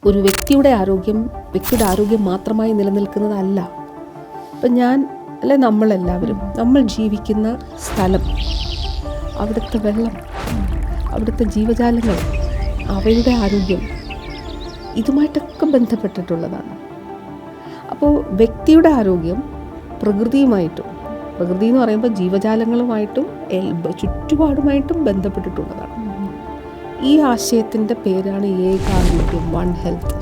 ഒരു വ്യക്തിയുടെ ആരോഗ്യം മാത്രമായി നിലനിൽക്കുന്നതല്ല. ഇപ്പം ഞാൻ അല്ലെ നമ്മളെല്ലാവരും നമ്മൾ ജീവിക്കുന്ന സ്ഥലം, അവിടുത്തെ വെള്ളം, അവിടുത്തെ ജീവജാലങ്ങൾ, അവയുടെ ആരോഗ്യം ഇതുമായിട്ടൊക്കെ ബന്ധപ്പെട്ടിട്ടുള്ളതാണ്. അപ്പോൾ വ്യക്തിയുടെ ആരോഗ്യം പ്രകൃതിയുമായിട്ടും, പ്രകൃതി എന്ന് പറയുമ്പോൾ ജീവജാലങ്ങളുമായിട്ടും ചുറ്റുപാടുമായിട്ടും ബന്ധപ്പെട്ടിട്ടുള്ളതാണ്. ഈ ആശയത്തിൻ്റെ പേരാണ് ഏകാരോഗ്യം, വൺ ഹെൽത്ത്.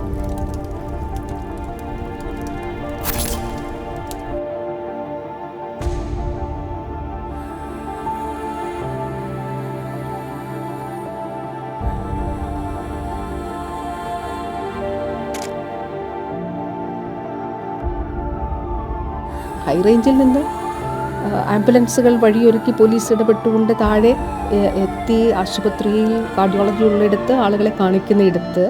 ഹൈ റേഞ്ചിൽ നിന്ന് ആംബുലൻസുകൾ വഴിയൊരുക്കി പോലീസ് ഇടപെട്ടുകൊണ്ട് താഴെ എത്തി ആശുപത്രിയിൽ കാർഡിയോളജി ഉള്ളിടത്ത് ആളുകളെ കാണിക്കുന്നിടത്ത്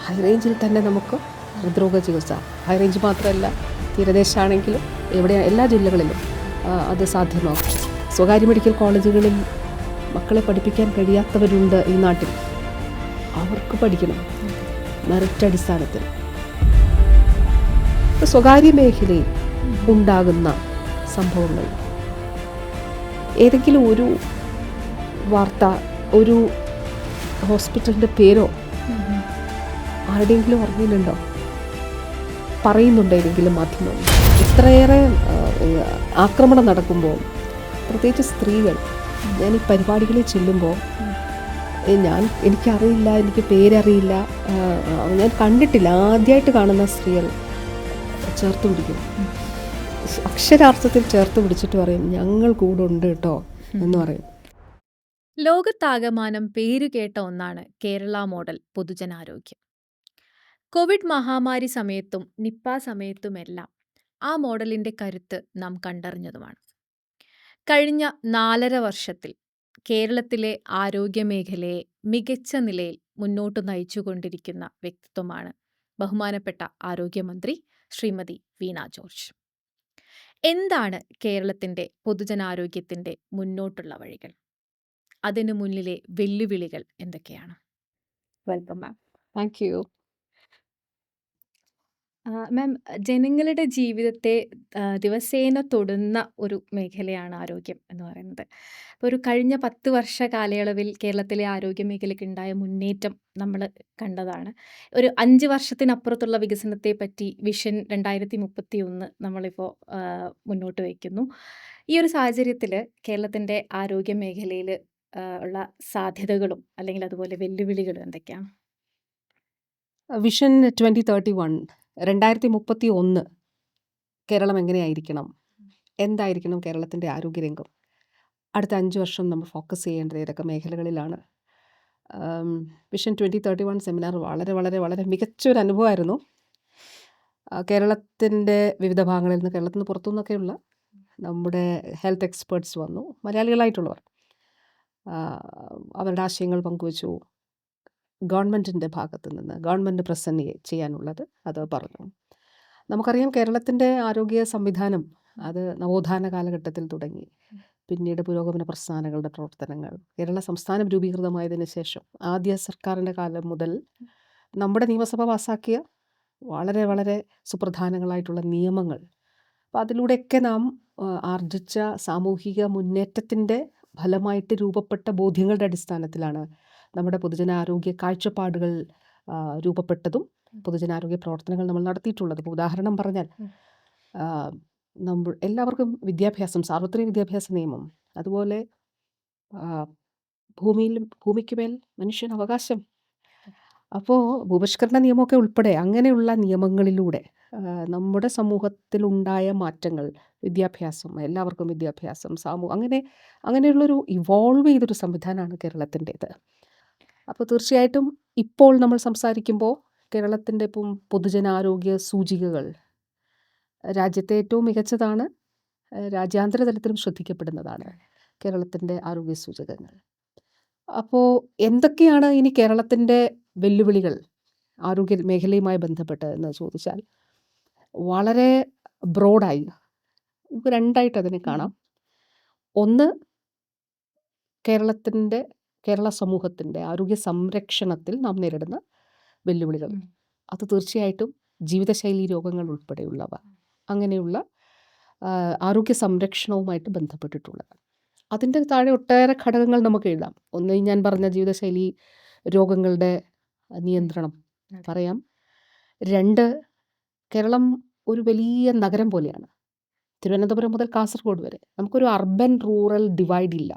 ഹൈ റേഞ്ചിൽ തന്നെ നമുക്ക് ഹൃദ്രോഗ ചികിത്സ, ഹൈ റേഞ്ച് മാത്രമല്ല തീരദേശമാണെങ്കിലും എവിടെ എല്ലാ ജില്ലകളിലും അത് സാധ്യമാകും. സ്വകാര്യ മെഡിക്കൽ കോളേജുകളിൽ മക്കളെ പഠിപ്പിക്കാൻ കഴിയാത്തവരുണ്ട് ഈ നാട്ടിൽ. അവർക്ക് പഠിക്കണം മെറിറ്റ് അടിസ്ഥാനത്തിൽ. സ്വകാര്യ മേഖലയിൽ ഉണ്ടാകുന്ന സംഭവങ്ങൾ, ഏതെങ്കിലും ഒരു വാർത്ത, ഒരു ഹോസ്പിറ്റലിൻ്റെ പേരോ ആരുടെയെങ്കിലും അറിഞ്ഞിട്ടുണ്ടോ? പറയുന്നുണ്ടോ ഏതെങ്കിലും മാധ്യമം? ഇത്രയേറെ ആക്രമണം നടക്കുമ്പോൾ, പ്രത്യേകിച്ച് സ്ത്രീകൾ, ഞാൻ ഈ പരിപാടികളിൽ ചെല്ലുമ്പോൾ എനിക്കറിയില്ല, എനിക്ക് പേരറിയില്ല, ഞാൻ കണ്ടിട്ടില്ല, ആദ്യമായിട്ട് കാണുന്ന സ്ത്രീകൾ ചേർത്ത് പിടിക്കും. അക്ഷരാർത്ഥത്തിൽ ചേർത്ത് പിടിച്ചിട്ട് പറയും, ഞങ്ങൾ കൂടെ ഉണ്ട് കേട്ടോ എന്ന് പറയും. ലോകത്താകമാനം പേരുകേട്ട ഒന്നാണ് കേരള മോഡൽ പൊതുജനാരോഗ്യം. കോവിഡ് മഹാമാരി സമയത്തും നിപ്പ സമയത്തുമെല്ലാം ആ മോഡലിന്റെ കരുത്ത് നാം കണ്ടറിഞ്ഞതുമാണ്. കഴിഞ്ഞ 4.5 വർഷത്തിൽ കേരളത്തിലെ ആരോഗ്യമേഖലയെ മികച്ച നിലയിൽ മുന്നോട്ട് നയിച്ചുകൊണ്ടിരിക്കുന്ന വ്യക്തിത്വമാണ് ബഹുമാനപ്പെട്ട ആരോഗ്യമന്ത്രി ശ്രീമതി വീണ ജോർജ്. എന്താണ് കേരളത്തിന്റെ പൊതുജനാരോഗ്യത്തിന്റെ മുന്നോട്ടുള്ള വഴികൾ? അതിനു മുന്നിലെ വെല്ലുവിളികൾ എന്തൊക്കെയാണ്? Welcome ma'am. Thank you. Ma'am, ജനങ്ങളുടെ ജീവിതത്തെ ദിവസേന തൊടുന്ന ഒരു മേഖലയാണ് ആരോഗ്യം എന്ന് പറയുന്നത്. അപ്പോൾ ഒരു കഴിഞ്ഞ 10 വർഷ കാലയളവിൽ കേരളത്തിലെ ആരോഗ്യ മേഖലയ്ക്ക് ഉണ്ടായ മുന്നേറ്റം നമ്മൾ കണ്ടതാണ്. ഒരു 5 വർഷത്തിനപ്പുറത്തുള്ള വികസനത്തെ പറ്റി വിഷൻ 2031 നമ്മളിപ്പോൾ മുന്നോട്ട് വയ്ക്കുന്നു. ഈ ഒരു സാഹചര്യത്തിൽ കേരളത്തിൻ്റെ ആരോഗ്യ മേഖലയിൽ ഉള്ള സാധ്യതകളും അല്ലെങ്കിൽ അതുപോലെ വെല്ലുവിളികളും എന്തൊക്കെയാണ്? വിഷൻ 2031 കേരളം എങ്ങനെയായിരിക്കണം, എന്തായിരിക്കണം കേരളത്തിൻ്റെ ആരോഗ്യരംഗം, അടുത്ത 5 വർഷം നമ്മൾ ഫോക്കസ് ചെയ്യേണ്ടത് ഏതൊക്കെ മേഖലകളിലാണ്? വിഷൻ 2031 സെമിനാർ വളരെ വളരെ വളരെ മികച്ചൊരു അനുഭവമായിരുന്നു. കേരളത്തിൻ്റെ വിവിധ ഭാഗങ്ങളിൽ നിന്ന്, കേരളത്തിൽ നിന്ന് പുറത്തുനിന്നൊക്കെയുള്ള നമ്മുടെ ഹെൽത്ത് എക്സ്പേർട്സ് വന്നു, മലയാളികളായിട്ടുള്ളവർ അവരുടെ ആശയങ്ങൾ പങ്കുവച്ചു. ഗവൺമെൻറ്റിൻ്റെ ഭാഗത്തു നിന്ന് ഗവൺമെൻറ് പ്രസൻറ്റ് ചെയ്യാനുള്ളത് അത് പറഞ്ഞു. നമുക്കറിയാം കേരളത്തിൻ്റെ ആരോഗ്യ സംവിധാനം അത് നവോത്ഥാന കാലഘട്ടത്തിൽ തുടങ്ങി, പിന്നീട് പുരോഗമന പ്രസ്ഥാനങ്ങളുടെ പ്രവർത്തനങ്ങൾ, കേരള സംസ്ഥാനം രൂപീകൃതമായതിന് ശേഷം ആദ്യ സർക്കാരിൻ്റെ കാലം മുതൽ നമ്മുടെ നിയമസഭ പാസാക്കിയ വളരെ വളരെ സുപ്രധാനങ്ങളായിട്ടുള്ള നിയമങ്ങൾ, അപ്പോൾ അതിലൂടെയൊക്കെ നാം ആർജിച്ച സാമൂഹിക മുന്നേറ്റത്തിൻ്റെ ഫലമായിട്ട് രൂപപ്പെട്ട ബോധ്യങ്ങളുടെ അടിസ്ഥാനത്തിലാണ് നമ്മുടെ പൊതുജനാരോഗ്യ കാഴ്ചപ്പാടുകൾ രൂപപ്പെട്ടതും പൊതുജനാരോഗ്യ പ്രവർത്തനങ്ങൾ നമ്മൾ നടത്തിയിട്ടുള്ളത്. ഇപ്പോൾ ഉദാഹരണം പറഞ്ഞാൽ എല്ലാവർക്കും വിദ്യാഭ്യാസം, സാർവത്രിക വിദ്യാഭ്യാസ നിയമം, അതുപോലെ ഭൂമിക്ക് മേൽ മനുഷ്യന് അവകാശം, അപ്പോൾ ഭൂപരിഷ്കരണ നിയമമൊക്കെ ഉൾപ്പെടെ അങ്ങനെയുള്ള നിയമങ്ങളിലൂടെ നമ്മുടെ സമൂഹത്തിലുണ്ടായ മാറ്റങ്ങൾ, വിദ്യാഭ്യാസം, എല്ലാവർക്കും വിദ്യാഭ്യാസം, അങ്ങനെയുള്ളൊരു ഇവോൾവ് ചെയ്തൊരു സംവിധാനമാണ് കേരളത്തിൻ്റേത്. അപ്പോൾ തീർച്ചയായിട്ടും ഇപ്പോൾ നമ്മൾ സംസാരിക്കുമ്പോൾ കേരളത്തിൻ്റെ ഇപ്പം പൊതുജനാരോഗ്യ സൂചികകൾ രാജ്യത്തെ ഏറ്റവും മികച്ചതാണ്, രാജ്യാന്തര തലത്തിലും ശ്രദ്ധിക്കപ്പെടുന്നതാണ് കേരളത്തിൻ്റെ ആരോഗ്യ സൂചകങ്ങൾ. അപ്പോൾ എന്തൊക്കെയാണ് ഇനി കേരളത്തിൻ്റെ വെല്ലുവിളികൾ ആരോഗ്യ മേഖലയുമായി ബന്ധപ്പെട്ട് എന്ന് ചോദിച്ചാൽ, വളരെ ബ്രോഡായി നമുക്ക് രണ്ടായിട്ട് അതിനെ കാണാം. ഒന്ന്, കേരള സമൂഹത്തിൻ്റെ ആരോഗ്യ സംരക്ഷണത്തിൽ നാം നേരിടുന്ന വെല്ലുവിളികൾ. ഉം. അത് തീർച്ചയായിട്ടും ജീവിതശൈലി രോഗങ്ങൾ ഉൾപ്പെടെയുള്ളവ, അങ്ങനെയുള്ള ആരോഗ്യ സംരക്ഷണവുമായിട്ട് ബന്ധപ്പെട്ടിട്ടുള്ളതാണ്. അതിൻ്റെ താഴെ ഒട്ടേറെ ഘടകങ്ങൾ നമുക്ക് എഴുതാം. ഒന്ന് ഞാൻ പറഞ്ഞ ജീവിതശൈലി രോഗങ്ങളുടെ നിയന്ത്രണം അതെ. പറയാം. 2, കേരളം ഒരു വലിയ നഗരം പോലെയാണ്. തിരുവനന്തപുരം മുതൽ കാസർഗോഡ് വരെ നമുക്കൊരു അർബൻ റൂറൽ ഡിവൈഡ് ഇല്ല.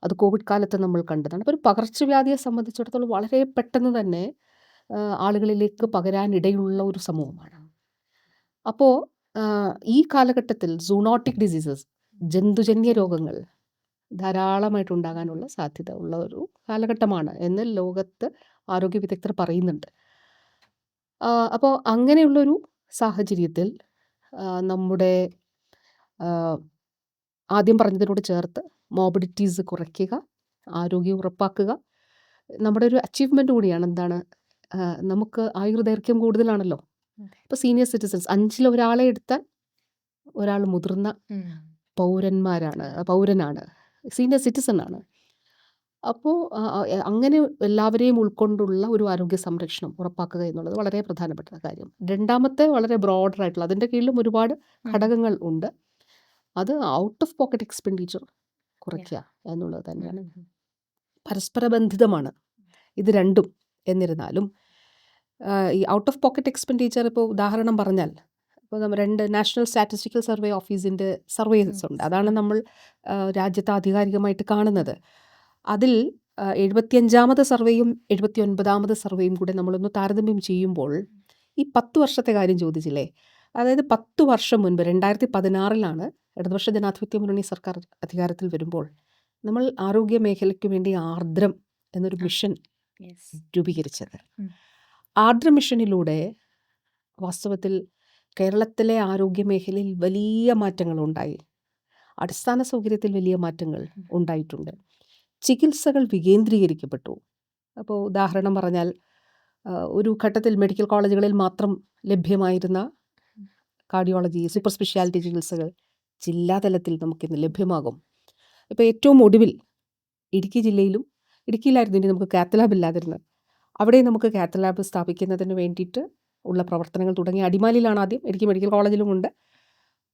അത് കോവിഡ് കാലത്ത് നമ്മൾ കണ്ടതാണ്. അപ്പോൾ ഒരു പകർച്ചവ്യാധിയെ സംബന്ധിച്ചിടത്തോളം വളരെ പെട്ടെന്ന് തന്നെ ആളുകളിലേക്ക് പകരാനിടയുള്ള ഒരു സമൂഹമാണ്. അപ്പോൾ ഈ കാലഘട്ടത്തിൽ സൂണോട്ടിക് ഡിസീസസ്, ജന്തുജന്യ രോഗങ്ങൾ ധാരാളമായിട്ടുണ്ടാകാനുള്ള സാധ്യത ഉള്ള ഒരു കാലഘട്ടമാണ് എന്ന് ലോകത്ത് ആരോഗ്യ വിദഗ്ധർ പറയുന്നുണ്ട്. അപ്പോൾ അങ്ങനെയുള്ളൊരു സാഹചര്യത്തിൽ നമ്മുടെ ആദ്യം പറഞ്ഞതിനോട് ചേർത്ത് മോബിഡിറ്റീസ് കുറയ്ക്കുക, ആരോഗ്യം ഉറപ്പാക്കുക. നമ്മുടെ ഒരു അച്ചീവ്മെൻ്റ് കൂടിയാണ്. എന്താണ്, നമുക്ക് ആയുർദൈർഘ്യം കൂടുതലാണല്ലോ. അതെ. ഇപ്പോൾ സീനിയർ സിറ്റിസൺസ് 5-ൽ ഒരാളെ എടുത്താൽ ഒരാൾ മുതിർന്ന പൗരനാണ്, സീനിയർ സിറ്റിസൺ ആണ്. അപ്പോൾ അങ്ങനെ എല്ലാവരെയും ഉൾക്കൊണ്ടുള്ള ഒരു ആരോഗ്യ സംരക്ഷണം ഉറപ്പാക്കുക എന്നുള്ളത് വളരെ പ്രധാനപ്പെട്ട കാര്യം. രണ്ടാമത്തെ വളരെ ബ്രോഡറായിട്ടുള്ള, അതിൻ്റെ കീഴിലും ഒരുപാട് ഘടകങ്ങൾ ഉണ്ട്. അത് ഔട്ട് ഓഫ് പോക്കറ്റ് എക്സ്പെൻഡിച്ചർ കുറയ്ക്കുക എന്നുള്ളത് തന്നെയാണ്. പരസ്പര ബന്ധിതമാണ് ഇത് രണ്ടും. എന്നിരുന്നാലും ഈ ഔട്ട് ഓഫ് പോക്കറ്റ് എക്സ്പെൻഡിച്ചർ, ഇപ്പോൾ ഉദാഹരണം പറഞ്ഞാൽ, ഇപ്പോൾ നമ്മൾ 2 നാഷണൽ സ്റ്റാറ്റിസ്റ്റിക്കൽ സർവേ ഓഫീസിൻ്റെ സർവേസ് ഉണ്ട്. അതാണ് നമ്മൾ രാജ്യത്ത് ആധികാരികമായിട്ട് കാണുന്നത്. അതിൽ 75ാമത് സർവേയും 79ാമത് സർവേയും കൂടെ നമ്മളൊന്ന് താരതമ്യം ചെയ്യുമ്പോൾ ഈ 10 വർഷത്തെ കാര്യം ചോദിച്ചില്ലേ, അതായത് 10 വർഷം മുൻപ് 2016-ലാണ് ഇടതുപക്ഷ ജനാധിപത്യ മുന്നണി സർക്കാർ അധികാരത്തിൽ വരുമ്പോൾ നമ്മൾ ആരോഗ്യ മേഖലയ്ക്ക് വേണ്ടി ആർദ്രം എന്നൊരു മിഷൻ രൂപീകരിച്ചത്. ആർദ്ര മിഷനിലൂടെ വാസ്തവത്തിൽ കേരളത്തിലെ ആരോഗ്യ മേഖലയിൽ വലിയ മാറ്റങ്ങളുണ്ടായി. അടിസ്ഥാന സൗകര്യത്തിൽ വലിയ മാറ്റങ്ങൾ ഉണ്ടായിട്ടുണ്ട്. ചികിത്സകൾ വികേന്ദ്രീകരിക്കപ്പെട്ടു. അപ്പോൾ ഉദാഹരണം പറഞ്ഞാൽ, ഒരു ഘട്ടത്തിൽ മെഡിക്കൽ കോളേജുകളിൽ മാത്രം ലഭ്യമായിരുന്ന കാർഡിയോളജി, സൂപ്പർ സ്പെഷ്യാലിറ്റി ചികിത്സകൾ ജില്ലാതലത്തിൽ നമുക്കിന്ന് ലഭ്യമാകും. ഇപ്പോൾ ഏറ്റവും ഒടുവിൽ ഇടുക്കിയിലായിരുന്നു ഇനി നമുക്ക് കാത്ത് ലാബ് ഇല്ലാതിരുന്നത്. അവിടെ നമുക്ക് കാത്ത് ലാബ് സ്ഥാപിക്കുന്നതിന് വേണ്ടിയിട്ട് ഉള്ള പ്രവർത്തനങ്ങൾ തുടങ്ങി. അടിമാലിയിലാണ് ആദ്യം, ഇടുക്കി മെഡിക്കൽ കോളേജിലും ഉണ്ട്.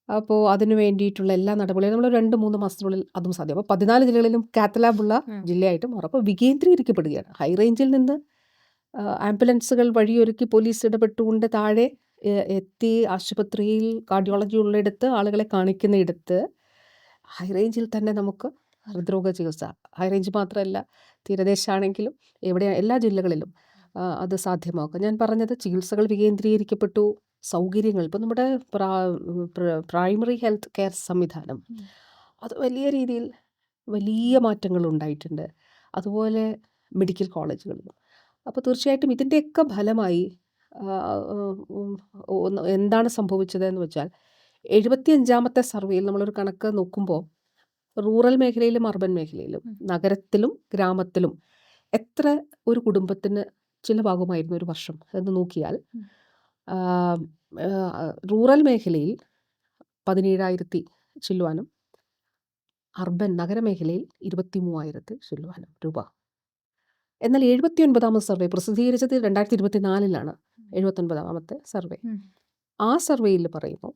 അപ്പോൾ അതിന് വേണ്ടിയിട്ടുള്ള എല്ലാ നടപടികളും നമ്മൾ 2-3 മാസത്തിനുള്ളിൽ അതും സാധ്യം. അപ്പോൾ 14 ജില്ലകളിലും കാത്ത് ലാബുള്ള ജില്ലയായിട്ട് മാറും. അപ്പോൾ വികേന്ദ്രീകരിക്കപ്പെടുകയാണ്. ഹൈ റേഞ്ചിൽ നിന്ന് ആംബുലൻസുകൾ വഴിയൊരുക്കി പോലീസ് ഇടപെട്ടുകൊണ്ട് താഴെ എത്തി ആശുപത്രിയിൽ കാർഡിയോളജി ഉള്ളിടത്ത് ആളുകളെ കാണിക്കുന്നിടത്ത് ഹൈ റേഞ്ചിൽ തന്നെ നമുക്ക് ഹൃദ്രോഗ ചികിത്സ, ഹൈ റേഞ്ച് മാത്രമല്ല തീരദേശമാണെങ്കിലും എല്ലാ ജില്ലകളിലും അത് സാധ്യമാക്കുക. ഞാൻ പറഞ്ഞത് ചികിത്സകൾ വികേന്ദ്രീകരിക്കപ്പെട്ടു. സൗകര്യങ്ങൾ, ഇപ്പോൾ നമ്മുടെ പ്രൈമറി ഹെൽത്ത് കെയർ സംവിധാനം, അത് വലിയ രീതിയിൽ വലിയ മാറ്റങ്ങൾ ഉണ്ടായിട്ടുണ്ട്. അതുപോലെ മെഡിക്കൽ കോളേജുകളിലും. അപ്പോൾ തീർച്ചയായിട്ടും ഇതിൻ്റെയൊക്കെ ഫലമായി എന്താണ് സംഭവിച്ചതെന്ന് വെച്ചാൽ, 75ാമത്തെ സർവേയിൽ നമ്മളൊരു കണക്ക് നോക്കുമ്പോൾ റൂറൽ മേഖലയിലും അർബൻ മേഖലയിലും നഗരത്തിലും ഗ്രാമത്തിലും എത്ര ഒരു കുടുംബത്തിന് ചിലവാകുമായിരുന്നു ഒരു വർഷം എന്ന് നോക്കിയാൽ, റൂറൽ മേഖലയിൽ 17,000 ചില്ലുവാനും അർബൻ നഗരമേഖലയിൽ 23,000 ചില്ലുവാനും രൂപ. എന്നാൽ 79ാമത് സർവേ പ്രസിദ്ധീകരിച്ചത് 2024-ലാണ്. 79ാമത്തെ സർവേ. ആ സർവേയിൽ പറയുന്നു,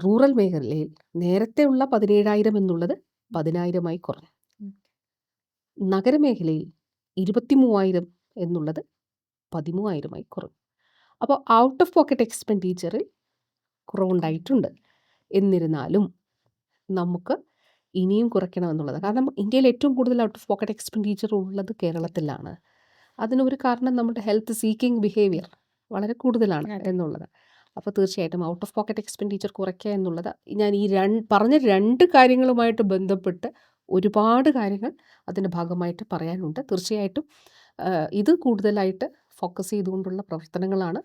റൂറൽ മേഖലയിൽ നേരത്തെ ഉള്ള 17,000 എന്നുള്ളത് 10,000-ആയി കുറഞ്ഞു. നഗരമേഖലയിൽ 23,000 എന്നുള്ളത് 13,000-ആയി കുറഞ്ഞു. അപ്പോൾ ഔട്ട് ഓഫ് പോക്കറ്റ് എക്സ്പെൻഡിച്ചറിൽ കുറവുണ്ടായിട്ടുണ്ട്. എന്നിരുന്നാലും നമുക്ക് ഇനിയും കുറയ്ക്കണമെന്നുള്ളത്. കാരണം ഇന്ത്യയിൽ ഏറ്റവും കൂടുതൽ ഔട്ട് ഓഫ് പോക്കറ്റ് എക്സ്പെൻഡിച്ചർ ഉള്ളത് കേരളത്തിലാണ്. അതിനൊരു കാരണം നമ്മുടെ ഹെൽത്ത് സീക്കിംഗ് ബിഹേവിയർ വളരെ കൂടുതലാണ് എന്നുള്ളത്. അപ്പോൾ തീർച്ചയായിട്ടും ഔട്ട് ഓഫ് പോക്കറ്റ് എക്സ്പെൻഡിച്ചർ കുറയ്ക്കുക എന്നുള്ളത്, ഞാൻ ഈ പറഞ്ഞ 2 കാര്യങ്ങളുമായിട്ട് ബന്ധപ്പെട്ട് ഒരുപാട് കാര്യങ്ങൾ അതിൻ്റെ ഭാഗമായിട്ട് പറയാനുണ്ട്. തീർച്ചയായിട്ടും ഇത് കൂടുതലായിട്ട് ഫോക്കസ് ചെയ്തുകൊണ്ടുള്ള പ്രവർത്തനങ്ങളാണ്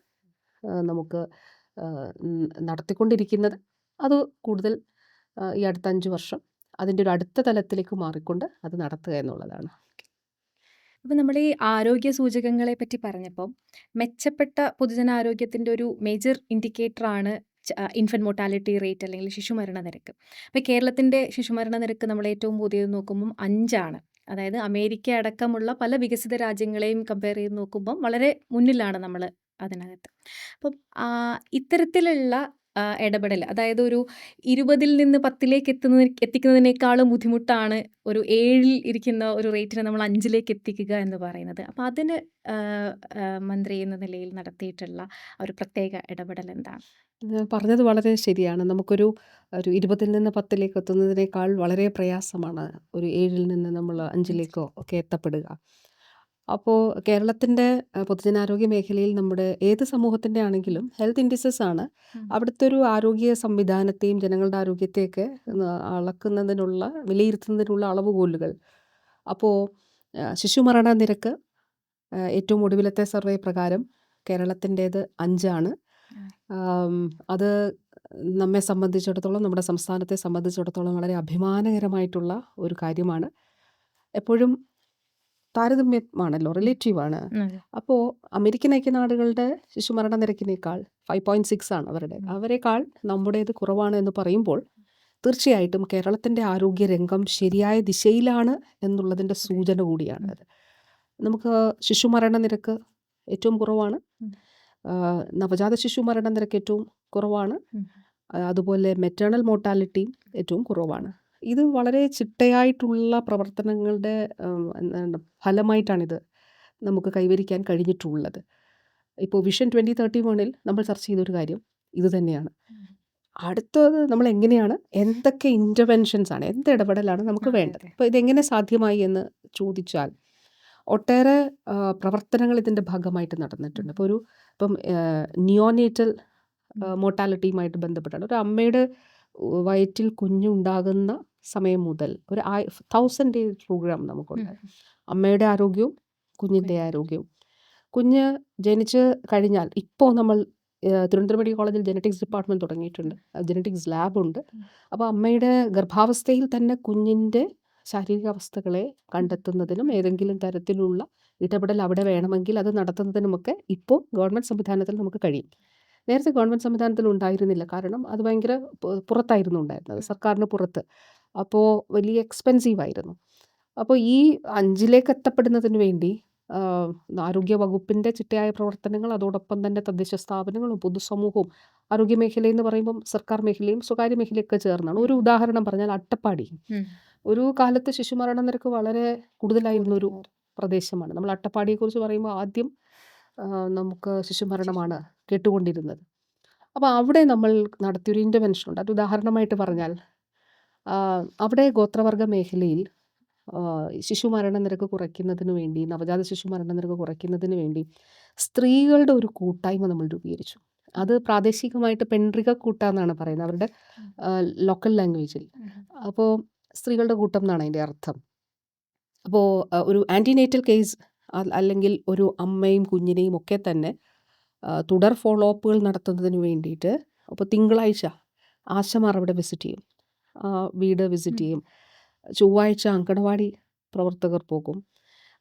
നമുക്ക് നടത്തിക്കൊണ്ടിരിക്കുന്നത്. അത് കൂടുതൽ ഈ അടുത്ത 5 വർഷം അതിൻ്റെ ഒരു അടുത്ത തലത്തിലേക്ക് മാറിക്കൊണ്ട് അത് നടത്തുക എന്നുള്ളതാണ്. അപ്പോൾ നമ്മൾ ഈ ആരോഗ്യ സൂചകങ്ങളെ പറ്റി പറഞ്ഞപ്പോൾ, മെച്ചപ്പെട്ട പൊതുജനാരോഗ്യത്തിൻ്റെ ഒരു മേജർ ഇൻഡിക്കേറ്ററാണ് ഇൻഫൻറ്റ് മോർട്ടാലിറ്റി റേറ്റ്, അല്ലെങ്കിൽ ശിശുമരണ നിരക്ക്. അപ്പോൾ കേരളത്തിൻ്റെ ശിശുമരണ നിരക്ക് നമ്മൾ ഏറ്റവും പുതിയത് നോക്കുമ്പം 5 ആണ്. അതായത് അമേരിക്ക അടക്കമുള്ള പല വികസിത രാജ്യങ്ങളെയും കമ്പയർ ചെയ്ത് നോക്കുമ്പം വളരെ മുന്നിലാണ് നമ്മൾ അതിനകത്ത്. അപ്പം ഇത്തരത്തിലുള്ള ഇടപെടൽ, അതായത് ഒരു 20ൽ നിന്ന് 10ലേക്ക് എത്തിക്കുന്നതിനേക്കാളും ബുദ്ധിമുട്ടാണ് ഒരു 7ൽ ഇരിക്കുന്ന ഒരു റേറ്റിനെ നമ്മൾ 5ലേക്ക് എത്തിക്കുക എന്ന് പറയുന്നത്. അപ്പം അതിന് മന്ത്രി എന്ന നിലയിൽ നടത്തിയിട്ടുള്ള ഒരു പ്രത്യേക ഇടപെടൽ എന്താണ്? പറഞ്ഞത് വളരെ ശരിയാണ്. നമുക്കൊരു 20ൽ നിന്ന് 10ലേക്ക് എത്തുന്നതിനേക്കാൾ വളരെ പ്രയാസമാണ് ഒരു 7ൽ നിന്ന് നമ്മൾ 5ലേക്കോ ഒക്കെ എത്തപ്പെടുക. അപ്പോൾ കേരളത്തിൻ്റെ പൊതുജനാരോഗ്യ മേഖലയിൽ നമ്മുടെ ഏത് സമൂഹത്തിൻ്റെ ആണെങ്കിലും ഹെൽത്ത് ഇൻഡിസസ് ആണ് അവിടുത്തെ ഒരു ആരോഗ്യ സംവിധാനത്തെയും ജനങ്ങളുടെ ആരോഗ്യത്തെയൊക്കെ അളക്കുന്നതിനുള്ള വിലയിരുത്തുന്നതിനുള്ള അളവുകോലുകൾ. അപ്പോൾ ശിശുമരണ നിരക്ക് ഏറ്റവും ഒടുവിലത്തെ സർവേ പ്രകാരം കേരളത്തിൻ്റേത് 5 ആണ്. അത് നമ്മെ സംബന്ധിച്ചിടത്തോളം, നമ്മുടെ സംസ്ഥാനത്തെ സംബന്ധിച്ചിടത്തോളം വളരെ അഭിമാനകരമായിട്ടുള്ള ഒരു കാര്യമാണ്. എപ്പോഴും താരതമ്യമാണല്ലോ, റിലേറ്റീവാണ്. അപ്പോൾ അമേരിക്കൻ ഐക്യനാടുകളുടെ ശിശുമരണ നിരക്കിനേക്കാൾ 5.6 ആണ് അവരെക്കാൾ നമ്മുടേത് കുറവാണ് എന്ന് പറയുമ്പോൾ തീർച്ചയായിട്ടും കേരളത്തിൻ്റെ ആരോഗ്യരംഗം ശരിയായ ദിശയിലാണ് എന്നുള്ളതിൻ്റെ സൂചന കൂടിയാണ് അത്. നമുക്ക് ശിശുമരണ നിരക്ക് ഏറ്റവും കുറവാണ്, നവജാത ശിശു മരണ നിരക്ക് ഏറ്റവും കുറവാണ്, അതുപോലെ മെറ്റേണൽ മോർട്ടാലിറ്റി ഏറ്റവും കുറവാണ്. ഇത് വളരെ ചിട്ടയായിട്ടുള്ള പ്രവർത്തനങ്ങളുടെ ഫലമായിട്ടാണിത് നമുക്ക് കൈവരിക്കാൻ കഴിഞ്ഞിട്ടുള്ളത്. ഇപ്പോൾ വിഷൻ 2031 നമ്മൾ ചർച്ച ചെയ്തൊരു കാര്യം ഇത് തന്നെയാണ്. അടുത്തത് നമ്മൾ എങ്ങനെയാണ്, എന്തൊക്കെ ഇൻ്റർവെൻഷൻസ് ആണ്, എന്ത് ഇടപെടലാണ് നമുക്ക് വേണ്ടത്. അപ്പോൾ ഇതെങ്ങനെ സാധ്യമായി എന്ന് ചോദിച്ചാൽ ഒട്ടേറെ പ്രവർത്തനങ്ങൾ ഇതിൻ്റെ ഭാഗമായിട്ട് നടന്നിട്ടുണ്ട്. ഇപ്പോൾ ഇപ്പം നിയോനേറ്റൽ മോർട്ടാലിറ്റിയുമായിട്ട് ബന്ധപ്പെട്ടാണ് ഒരു അമ്മയുടെ വയറ്റിൽ കുഞ്ഞുണ്ടാകുന്ന സമയം മുതൽ ഒരു 1000 ഡേ പ്രോഗ്രാം നമുക്കുണ്ട്. അമ്മയുടെ ആരോഗ്യവും കുഞ്ഞിൻ്റെ ആരോഗ്യവും. കുഞ്ഞ് ജനിച്ച് കഴിഞ്ഞാൽ ഇപ്പോൾ നമ്മൾ തിരുവനന്തപുരം മെഡിക്കൽ കോളേജിൽ ജെനറ്റിക്സ് ഡിപ്പാർട്ട്മെൻറ്റ് തുടങ്ങിയിട്ടുണ്ട്, ജെനറ്റിക്സ് ലാബുണ്ട്. അപ്പോൾ അമ്മയുടെ ഗർഭാവസ്ഥയിൽ തന്നെ കുഞ്ഞിൻ്റെ ശാരീരികാവസ്ഥകളെ കണ്ടെത്തുന്നതിനും ഏതെങ്കിലും തരത്തിലുള്ള ഇടപെടൽ അവിടെ വേണമെങ്കിൽ അത് നടത്തുന്നതിനുമൊക്കെ ഇപ്പോൾ ഗവൺമെൻറ് സംവിധാനത്തിൽ നമുക്ക് കഴിയും. നേരത്തെ ഗവൺമെൻറ് സംവിധാനത്തിൽ ഉണ്ടായിരുന്നില്ല, കാരണം അത് ഭയങ്കര പുറത്തായിരുന്നു ഉണ്ടായിരുന്നത്, സർക്കാരിന് പുറത്ത്. അപ്പോൾ വലിയ എക്സ്പെൻസീവ് ആയിരുന്നു. അപ്പോൾ ഈ 5ലേക്ക് എത്തപ്പെടുന്നതിന് വേണ്ടി ആരോഗ്യ വകുപ്പിൻ്റെ ചിട്ടയായ പ്രവർത്തനങ്ങൾ, അതോടൊപ്പം തന്നെ തദ്ദേശ സ്ഥാപനങ്ങളും പൊതുസമൂഹവും, ആരോഗ്യ മേഖലയെന്ന് പറയുമ്പം സർക്കാർ മേഖലയും സ്വകാര്യ മേഖലയൊക്കെ ചേർന്നാണ്. ഒരു ഉദാഹരണം പറഞ്ഞാൽ അട്ടപ്പാടി ഒരു കാലത്ത് ശിശുമരണ നിരക്ക് വളരെ കൂടുതലായിരുന്ന ഒരു പ്രദേശമാണ്. നമ്മൾ അട്ടപ്പാടിയെക്കുറിച്ച് പറയുമ്പോൾ ആദ്യം നമുക്ക് ശിശുമരണമാണ് കേട്ടുകൊണ്ടിരുന്നത്. അപ്പോൾ അവിടെ നമ്മൾ നടത്തിയൊരു ഇൻ്റർവെൻഷനുണ്ട്. അത് ഉദാഹരണമായിട്ട് പറഞ്ഞാൽ അവിടെ ഗോത്രവർഗ മേഖലയിൽ ശിശുമരണ നിരക്ക് കുറയ്ക്കുന്നതിന് വേണ്ടി, നവജാത ശിശുമരണ നിരക്ക് കുറയ്ക്കുന്നതിന് വേണ്ടി സ്ത്രീകളുടെ ഒരു കൂട്ടായ്മ നമ്മൾ രൂപീകരിച്ചു. അത് പ്രാദേശികമായിട്ട് പെൺറിക കൂട്ടാന്നാണ് പറയുന്നത്, അവരുടെ ലോക്കൽ ലാംഗ്വേജിൽ. അപ്പോൾ സ്ത്രീകളുടെ കൂട്ടം എന്നാണ് അതിൻ്റെ അർത്ഥം. അപ്പോൾ ഒരു ആൻറ്റിനേറ്റൽ കേസ് അല്ലെങ്കിൽ ഒരു അമ്മയും കുഞ്ഞിനെയും ഒക്കെ തന്നെ തുടർ ഫോളോ അപ്പുകൾ നടത്തുന്നതിന് വേണ്ടിയിട്ട് അപ്പോൾ തിങ്കളാഴ്ച ആശമാർ അവിടെ വിസിറ്റ് ചെയ്യും, വീട് വിസിറ്റ് ചെയ്യും. ചൊവ്വാഴ്ച അങ്കണവാടി പ്രവർത്തകർ പോകും,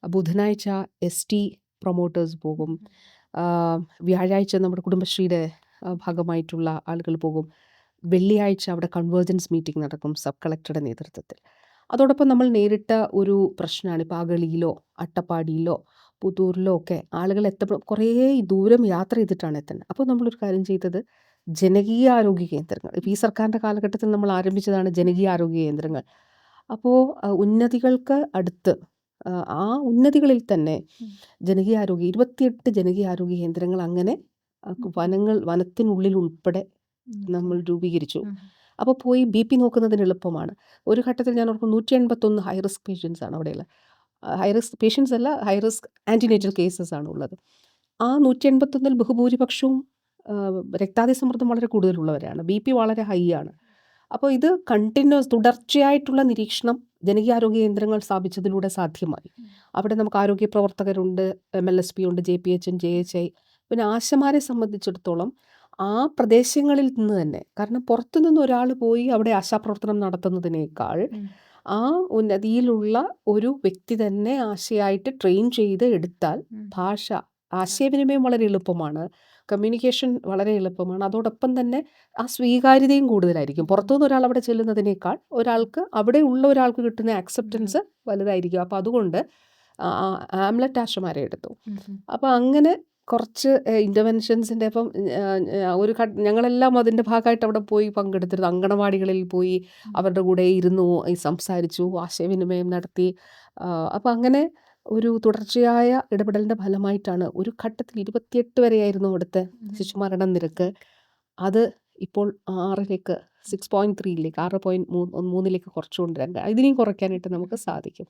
ബുധനാഴ്ച ST പ്രൊമോട്ടേഴ്സ് പോകും, വ്യാഴാഴ്ച നമ്മുടെ കുടുംബശ്രീയുടെ ഭാഗമായിട്ടുള്ള ആളുകൾ പോകും, വെള്ളിയാഴ്ച അവിടെ കൺവേർജൻസ് മീറ്റിംഗ് നടക്കും സബ് കളക്ടറുടെ നേതൃത്വത്തിൽ. അതോടൊപ്പം നമ്മൾ നേരിട്ട ഒരു പ്രശ്നമാണ് ഇപ്പോൾ അഗളിയിലോ അട്ടപ്പാടിയിലോ പുത്തൂരിലോ ഒക്കെ ആളുകൾ കുറേ ദൂരം യാത്ര ചെയ്തിട്ടാണ് എത്തുന്നത്. അപ്പോൾ നമ്മളൊരു കാര്യം ചെയ്തത് ജനകീയ ആരോഗ്യ കേന്ദ്രങ്ങൾ, ഇപ്പോൾ ഈ സർക്കാരിൻ്റെ കാലഘട്ടത്തിൽ നമ്മൾ ആരംഭിച്ചതാണ് ജനകീയ ആരോഗ്യ കേന്ദ്രങ്ങൾ. അപ്പോൾ ഉന്നതികൾക്ക് അടുത്ത് ആ ഉന്നതികളിൽ തന്നെ ജനകീയ ആരോഗ്യ 28 ജനകീയ ആരോഗ്യ കേന്ദ്രങ്ങൾ അങ്ങനെ വനത്തിനുള്ളിൽ ഉൾപ്പെടെ നമ്മൾ രൂപീകരിച്ചു. അപ്പോൾ പോയി BP നോക്കുന്നതിന് എളുപ്പമാണ്. ഒരു ഘട്ടത്തിൽ ഞാൻ ഓർക്കും 181 ഹൈ റിസ്ക് പേഷ്യൻസ് ആണ് അവിടെയുള്ള. ഹൈ റിസ്ക് പേഷ്യൻസ് അല്ല, ഹൈ റിസ്ക് ആൻറ്റിനേറ്റൽ കേസസ് ആണ് ഉള്ളത്. ആ 181 ബഹുഭൂരിപക്ഷവും രക്താതിസമ്മർദ്ദം വളരെ കൂടുതലുള്ളവരാണ്, BP വളരെ ഹൈ ആണ്. അപ്പോൾ ഇത് കണ്ടിന്യൂസ് തുടർച്ചയായിട്ടുള്ള നിരീക്ഷണം ജനകീയ ആരോഗ്യ കേന്ദ്രങ്ങൾ സ്ഥാപിച്ചതിലൂടെ സാധ്യമായി. അവിടെ നമുക്ക് ആരോഗ്യ പ്രവർത്തകരുണ്ട്, MLSP ഉണ്ട്, JPH, JHI, പിന്നെ ആശമാരെ സംബന്ധിച്ചിടത്തോളം ആ പ്രദേശങ്ങളിൽ നിന്ന് തന്നെ, കാരണം പുറത്തുനിന്ന് ഒരാൾ പോയി അവിടെ ആശാപ്രവർത്തനം നടത്തുന്നതിനേക്കാൾ ആ ഉന്നതിയിലുള്ള ഒരു വ്യക്തി തന്നെ ആശയായിട്ട് ട്രെയിൻ ചെയ്ത് എടുത്താൽ ഭാഷ ആശയവിനിമയം വളരെ എളുപ്പമാണ്, കമ്മ്യൂണിക്കേഷൻ വളരെ എളുപ്പമാണ്. അതോടൊപ്പം തന്നെ ആ സ്വീകാര്യതയും കൂടുതലായിരിക്കും. പുറത്തുനിന്ന് ഒരാൾ അവിടെ ചെല്ലുന്നതിനേക്കാൾ അവിടെ ഉള്ള ഒരാൾക്ക് കിട്ടുന്ന ആക്സെപ്റ്റൻസ് വലുതായിരിക്കും. അപ്പോൾ അതുകൊണ്ട് ആംലെറ്റ് ആശമാരെ എടുത്തു. അപ്പോൾ അങ്ങനെ കുറച്ച് ഇൻ്റർവെൻഷൻസിൻ്റെ അപ്പം ഞങ്ങളെല്ലാം അതിൻ്റെ ഭാഗമായിട്ട് അവിടെ പോയി പങ്കെടുത്തിരുന്നു. അങ്കണവാടികളിൽ പോയി അവരുടെ കൂടെ ഇരുന്നു, സംസാരിച്ചു, ആശയവിനിമയം നടത്തി. അപ്പോൾ അങ്ങനെ ഒരു തുടർച്ചയായ ഇടപെടലിൻ്റെ ഫലമായിട്ടാണ് ഒരു ഘട്ടത്തിൽ 28 വരെയായിരുന്നു അവിടുത്തെ ശിശുമരണ നിരക്ക്. അത് ഇപ്പോൾ 6.3ലേക്ക് 6.3ലേക്ക് കുറച്ചു കൊണ്ടുവരാൻ ഇതിനെയും കുറയ്ക്കാനായിട്ട് നമുക്ക് സാധിക്കും.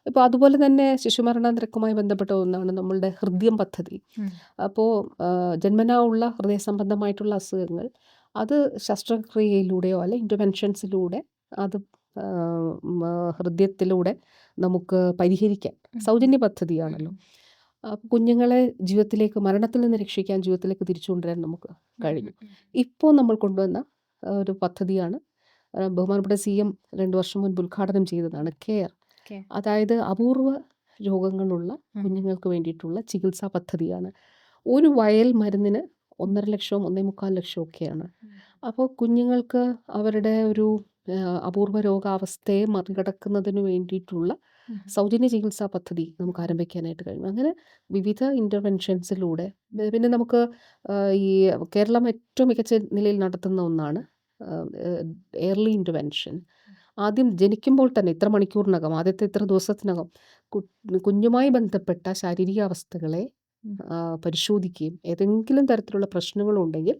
ഇപ്പോൾ അതുപോലെ തന്നെ ശിശുമരണ നിരക്കുമായി ബന്ധപ്പെട്ട ഒന്നാണ് നമ്മളുടെ ഹൃദ്യം പദ്ധതി. അപ്പോൾ ജന്മനാ ഉള്ള ഹൃദയ സംബന്ധമായിട്ടുള്ള അസുഖങ്ങൾ അത് ശസ്ത്രക്രിയയിലൂടെയോ അല്ലെ ഇൻ്റർവെൻഷൻസിലൂടെ അത് ഹൃദയത്തിലൂടെ നമുക്ക് പരിഹരിക്കാൻ സൗജന്യ പദ്ധതിയാണല്ലോ. കുഞ്ഞുങ്ങളെ മരണത്തിൽ നിന്ന് രക്ഷിക്കാൻ ജീവിതത്തിലേക്ക് തിരിച്ചു കൊണ്ടുവരാൻ നമുക്ക് കഴിഞ്ഞു. ഇപ്പോൾ നമ്മൾ കൊണ്ടുവന്ന ഒരു പദ്ധതിയാണ് ബഹുമാനപ്പെട്ട CM 2 വർഷം മുൻപ് ഉദ്ഘാടനം ചെയ്തതാണ് കെയർ. അതായത് അപൂർവ രോഗങ്ങളുള്ള കുഞ്ഞുങ്ങൾക്ക് വേണ്ടിയിട്ടുള്ള ചികിത്സാ പദ്ധതിയാണ്. ഒരു വയൽ മരുന്നിന് 1.5 ലക്ഷം 1.25 ലക്ഷം ഒക്കെയാണ്. അപ്പോൾ കുഞ്ഞുങ്ങൾക്ക് അവരുടെ ഒരു അപൂർവ രോഗാവസ്ഥയെ മറികടക്കുന്നതിന് വേണ്ടിയിട്ടുള്ള സൗജന്യ ചികിത്സാ പദ്ധതി നമുക്ക് ആരംഭിക്കാനായിട്ട് കഴിഞ്ഞു. അങ്ങനെ വിവിധ ഇൻ്റർവെൻഷൻസിലൂടെ പിന്നെ നമുക്ക് ഈ കേരളം ഏറ്റവും മികച്ച നിലയിൽ നടത്തുന്ന ഒന്നാണ് ഏർലി ഇൻ്റർവെൻഷൻ. ആദ്യം ജനിക്കുമ്പോൾ തന്നെ ഇത്ര മണിക്കൂറിനകം, ആദ്യത്തെ ഇത്ര ദിവസത്തിനകം കുഞ്ഞുമായി ബന്ധപ്പെട്ട ശാരീരികാവസ്ഥകളെ പരിശോധിക്കുകയും ഏതെങ്കിലും തരത്തിലുള്ള പ്രശ്നങ്ങളുണ്ടെങ്കിൽ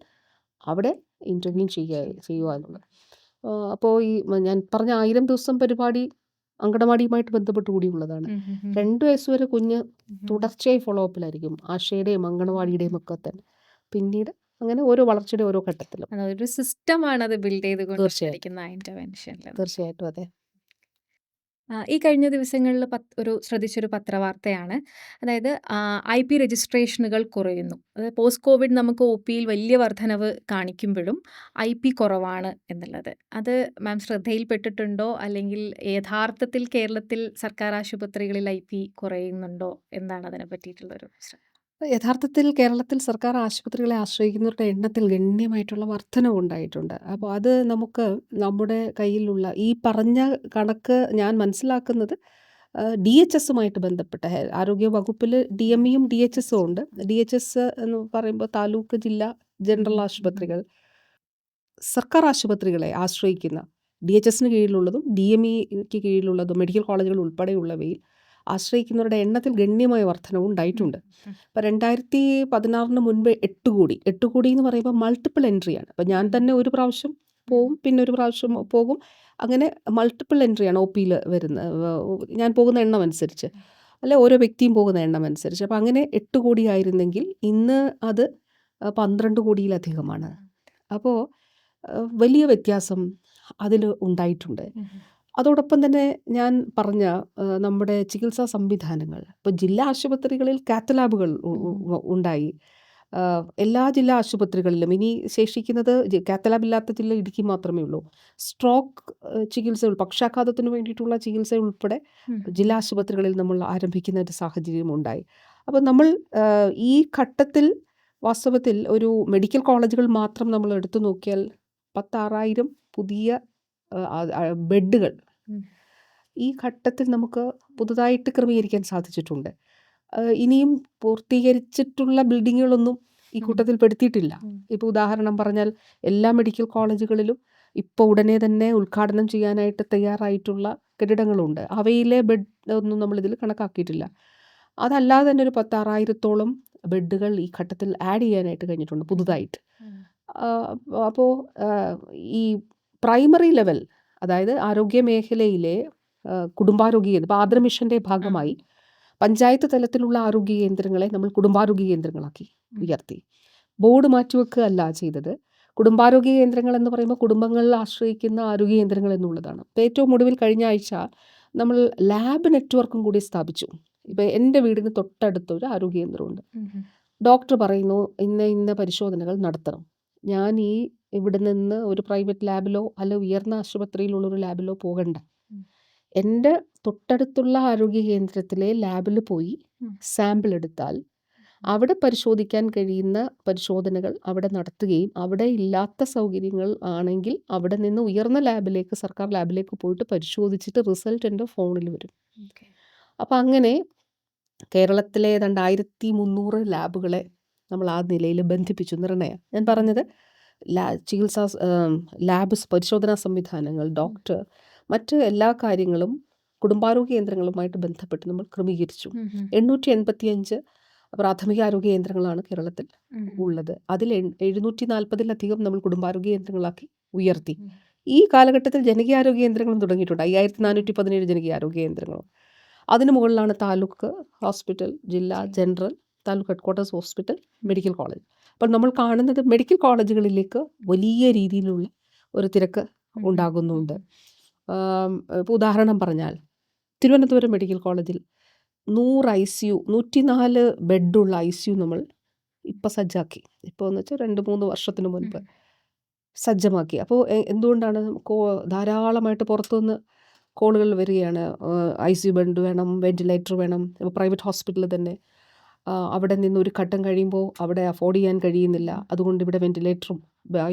അവിടെ ഇൻ്റർവീൻ ചെയ്യുക എന്നുള്ളത്. അപ്പോൾ ഈ ഞാൻ പറഞ്ഞ 1000 ദിവസം പരിപാടി അങ്കണവാടിയുമായിട്ട് ബന്ധപ്പെട്ട് കൂടിയുള്ളതാണ്. 2 വയസ്സ് വരെ കുഞ്ഞ് തുടർച്ചയായി ഫോളോ അപ്പിലായിരിക്കും, ആശയുടെയും അങ്കണവാടിയുടെയും ഒക്കെ തന്നെ. പിന്നീട് അങ്ങനെ ഓരോ വളർച്ചയുടെ ഓരോ ഘട്ടത്തിലും ഒരു സിസ്റ്റമാണ് അത് ബിൽഡ് ചെയ്ത് തീർച്ചയായിട്ടും ഇന്റർവെൻഷനിൽ. തീർച്ചയായിട്ടും അതെ. ഈ കഴിഞ്ഞ ദിവസങ്ങളിൽ ശ്രദ്ധിച്ചൊരു പത്രവാർത്തയാണ്. അതായത് IP രജിസ്ട്രേഷനുകൾ കുറയുന്നു. അത് പോസ്റ്റ് കോവിഡ് നമുക്ക് OPയിൽ വലിയ വർധനവ് കാണിക്കുമ്പോഴും IP കുറവാണ് എന്നുള്ളത്. അത് മാം ശ്രദ്ധയിൽപ്പെട്ടിട്ടുണ്ടോ? അല്ലെങ്കിൽ യഥാർത്ഥത്തിൽ കേരളത്തിൽ സർക്കാർ ആശുപത്രികളിൽ IP കുറയുന്നുണ്ടോ? എന്താണ് അതിനെ പറ്റിയിട്ടുള്ളൊരു യഥാർത്ഥത്തിൽ കേരളത്തിൽ സർക്കാർ ആശുപത്രികളെ ആശ്രയിക്കുന്നവരുടെ എണ്ണത്തിൽ ഗണ്യമായിട്ടുള്ള വർധനവ് ഉണ്ടായിട്ടുണ്ട്. അപ്പോൾ അത് നമുക്ക് നമ്മുടെ കയ്യിലുള്ള ഈ പറഞ്ഞ കണക്ക് ഞാൻ മനസ്സിലാക്കുന്നത് DHSുമായിട്ട് ബന്ധപ്പെട്ട ആരോഗ്യ വകുപ്പിൽ DMEയും DHSും ഉണ്ട്. DHS എന്ന് പറയുമ്പോൾ താലൂക്ക്, ജില്ലാ, ജനറൽ ആശുപത്രികൾ, സർക്കാർ ആശുപത്രികളെ ആശ്രയിക്കുന്ന DHSന് കീഴിലുള്ളതും DMEക്ക് കീഴിലുള്ളതും മെഡിക്കൽ കോളേജുകൾ ഉൾപ്പെടെയുള്ളവയിൽ ആശ്രയിക്കുന്നവരുടെ എണ്ണത്തിൽ ഗണ്യമായ വർധനവ് ഉണ്ടായിട്ടുണ്ട്. ഇപ്പോൾ 2016 മുൻപ് 8 കോടി എന്ന് പറയുമ്പോൾ മൾട്ടിപ്പിൾ എൻട്രിയാണ്. അപ്പോൾ ഞാൻ തന്നെ ഒരു പ്രാവശ്യം പോവും, പിന്നെ ഒരു പ്രാവശ്യം പോകും, അങ്ങനെ മൾട്ടിപ്പിൾ എൻട്രിയാണ് OPയിൽ വരുന്നത്, ഞാൻ പോകുന്ന എണ്ണം അനുസരിച്ച്, അല്ലെ ഓരോ വ്യക്തിയും പോകുന്ന എണ്ണം അനുസരിച്ച്. അപ്പോൾ അങ്ങനെ 8 കോടി ആയിരുന്നെങ്കിൽ ഇന്ന് അത് 12 കോടിയിലധികമാണ്. അപ്പോൾ വലിയ വ്യത്യാസം അതിൽ ഉണ്ടായിട്ടുണ്ട്. അതോടൊപ്പം തന്നെ ഞാൻ പറഞ്ഞ നമ്മുടെ ചികിത്സാ സംവിധാനങ്ങൾ, ഇപ്പോൾ ജില്ലാ ആശുപത്രികളിൽ കാത്ത് ലാബുകൾ ഉണ്ടായി. എല്ലാ ജില്ലാ ആശുപത്രികളിലും ഇനി ശേഷിക്കുന്നത് കാത്ത് ലാബ് ഇല്ലാത്ത ജില്ല ഇടുക്കി മാത്രമേ ഉള്ളൂ. സ്ട്രോക്ക് ചികിത്സകൾ, പക്ഷാഘാതത്തിന് വേണ്ടിയിട്ടുള്ള ചികിത്സ ഉൾപ്പെടെ ജില്ലാ ആശുപത്രികളിൽ നമ്മൾ ആരംഭിക്കുന്ന ഒരു സാഹചര്യം ഉണ്ടായി. അപ്പോൾ നമ്മൾ ഈ ഘട്ടത്തിൽ വാസ്തവത്തിൽ ഒരു മെഡിക്കൽ കോളേജുകൾ മാത്രം നമ്മൾ എടുത്തു നോക്കിയാൽ 16,000 പുതിയ ബെഡുകൾ ഈ ഘട്ടത്തിൽ നമുക്ക് പുതുതായിട്ട് ക്രമീകരിക്കാൻ സാധിച്ചിട്ടുണ്ട്. ഇനിയും പൂർത്തീകരിച്ചിട്ടുള്ള ബിൽഡിങ്ങുകളൊന്നും ഈ കൂട്ടത്തിൽ പെടുത്തിയിട്ടില്ല. ഇപ്പോൾ ഉദാഹരണം പറഞ്ഞാൽ എല്ലാ മെഡിക്കൽ കോളേജുകളിലും ഇപ്പോൾ ഉടനെ തന്നെ ഉദ്ഘാടനം ചെയ്യാനായിട്ട് തയ്യാറായിട്ടുള്ള കെട്ടിടങ്ങളുണ്ട്. അവയിലെ ബെഡ് ഒന്നും നമ്മളിതിൽ കണക്കാക്കിയിട്ടില്ല. അതല്ലാതെ തന്നെ ഒരു 16,000-ഓളം ബെഡുകൾ ഈ ഘട്ടത്തിൽ ആഡ് ചെയ്യാനായിട്ട് കഴിഞ്ഞിട്ടുണ്ട് പുതുതായിട്ട്. അപ്പോൾ ഈ പ്രൈമറി ലെവൽ, അതായത് ആരോഗ്യ മേഖലയിലെ കുടുംബാരോഗ്യ കേന്ദ്രം, ഇപ്പോൾ ആർദ്ര മിഷൻ്റെ ഭാഗമായി പഞ്ചായത്ത് തലത്തിലുള്ള ആരോഗ്യ കേന്ദ്രങ്ങളെ നമ്മൾ കുടുംബാരോഗ്യ കേന്ദ്രങ്ങളാക്കി ഉയർത്തി. ബോർഡ് മാറ്റിവെക്കുക അല്ല ചെയ്തത്. കുടുംബാരോഗ്യ കേന്ദ്രങ്ങൾ എന്ന് പറയുമ്പോൾ കുടുംബങ്ങളിൽ ആശ്രയിക്കുന്ന ആരോഗ്യ കേന്ദ്രങ്ങൾ എന്നുള്ളതാണ്. ഇപ്പോൾ ഏറ്റവും ഒടുവിൽ കഴിഞ്ഞ ആഴ്ച നമ്മൾ ലാബ് നെറ്റ്വർക്കും കൂടി സ്ഥാപിച്ചു. ഇപ്പോൾ എൻ്റെ വീടിന് തൊട്ടടുത്തൊരു ആരോഗ്യ കേന്ദ്രമുണ്ട്. ഡോക്ടർ പറയുന്നു ഇന്ന പരിശോധനകൾ നടത്തണം. ഞാൻ ഇവിടെ നിന്ന് ഒരു പ്രൈവറ്റ് ലാബിലോ അല്ല ഉയർന്ന ആശുപത്രിയിലുള്ളൊരു ലാബിലോ പോകണ്ട. എൻ്റെ തൊട്ടടുത്തുള്ള ആരോഗ്യ കേന്ദ്രത്തിലെ ലാബിൽ പോയി സാമ്പിൾ എടുത്താൽ അവിടെ പരിശോധിക്കാൻ കഴിയുന്ന പരിശോധനകൾ അവിടെ നടത്തുകയും അവിടെ ഇല്ലാത്ത സൗകര്യങ്ങൾ ആണെങ്കിൽ അവിടെ നിന്ന് ഉയർന്ന ലാബിലേക്ക്, സർക്കാർ ലാബിലേക്ക് പോയിട്ട് പരിശോധിച്ചിട്ട് റിസൾട്ട് എൻ്റെ ഫോണിൽ വരും. ഓക്കെ. അപ്പോൾ അങ്ങനെ കേരളത്തിലെ 2300 ലാബുകളെ നമ്മൾ ആ നിലയിൽ ബന്ധിപ്പിച്ചു. നിർണയം ഞാൻ പറഞ്ഞത് ചികിത്സാ ലാബ് പരിശോധനാ സംവിധാനങ്ങൾ, ഡോക്ടർ, മറ്റ് എല്ലാ കാര്യങ്ങളും കുടുംബാരോഗ്യ കേന്ദ്രങ്ങളുമായിട്ട് ബന്ധപ്പെട്ട് നമ്മൾ ക്രമീകരിച്ചു. 885 പ്രാഥമിക ആരോഗ്യ കേന്ദ്രങ്ങളാണ് കേരളത്തിൽ ഉള്ളത്. അതിൽ 740-ലധികം നമ്മൾ കുടുംബാരോഗ്യ കേന്ദ്രങ്ങളാക്കി ഉയർത്തി. ഈ കാലഘട്ടത്തിൽ ജനകീയാരോഗ്യ കേന്ദ്രങ്ങളും തുടങ്ങിയിട്ടുണ്ട്. 5417 ജനകീയാരോഗ്യ കേന്ദ്രങ്ങളും. അതിന് മുകളിലാണ് താലൂക്ക് ഹോസ്പിറ്റൽ, ജില്ലാ, general, taluk headquarters hospital, medical college. അപ്പോൾ നമ്മൾ കാണുന്നത് മെഡിക്കൽ കോളേജുകളിലേക്ക് വലിയ രീതിയിലുള്ള ഒരു തിരക്ക് ഉണ്ടാകുന്നുണ്ട്. ഇപ്പോൾ ഉദാഹരണം പറഞ്ഞാൽ തിരുവനന്തപുരം മെഡിക്കൽ കോളേജിൽ 100 ICU 104 ബെഡുള്ള ICU നമ്മൾ ഇപ്പോൾ സജ്ജാക്കി. ഇപ്പോൾ എന്ന് വെച്ചാൽ 2-3 വർഷത്തിന് മുൻപ് സജ്ജമാക്കി. അപ്പോൾ എന്തുകൊണ്ടാണ് ധാരാളമായിട്ട് പുറത്തുനിന്ന് കോളുകൾ വരികയാണ്. ICU ബെഡ് വേണം, വെന്റിലേറ്റർ വേണം. പ്രൈവറ്റ് ഹോസ്പിറ്റലിൽ തന്നെ അവിടെ നിന്ന് ഒരു ഘട്ടം കഴിയുമ്പോൾ അവിടെ അഫോർഡ് ചെയ്യാൻ കഴിയുന്നില്ല, അതുകൊണ്ട് ഇവിടെ വെന്റിലേറ്ററും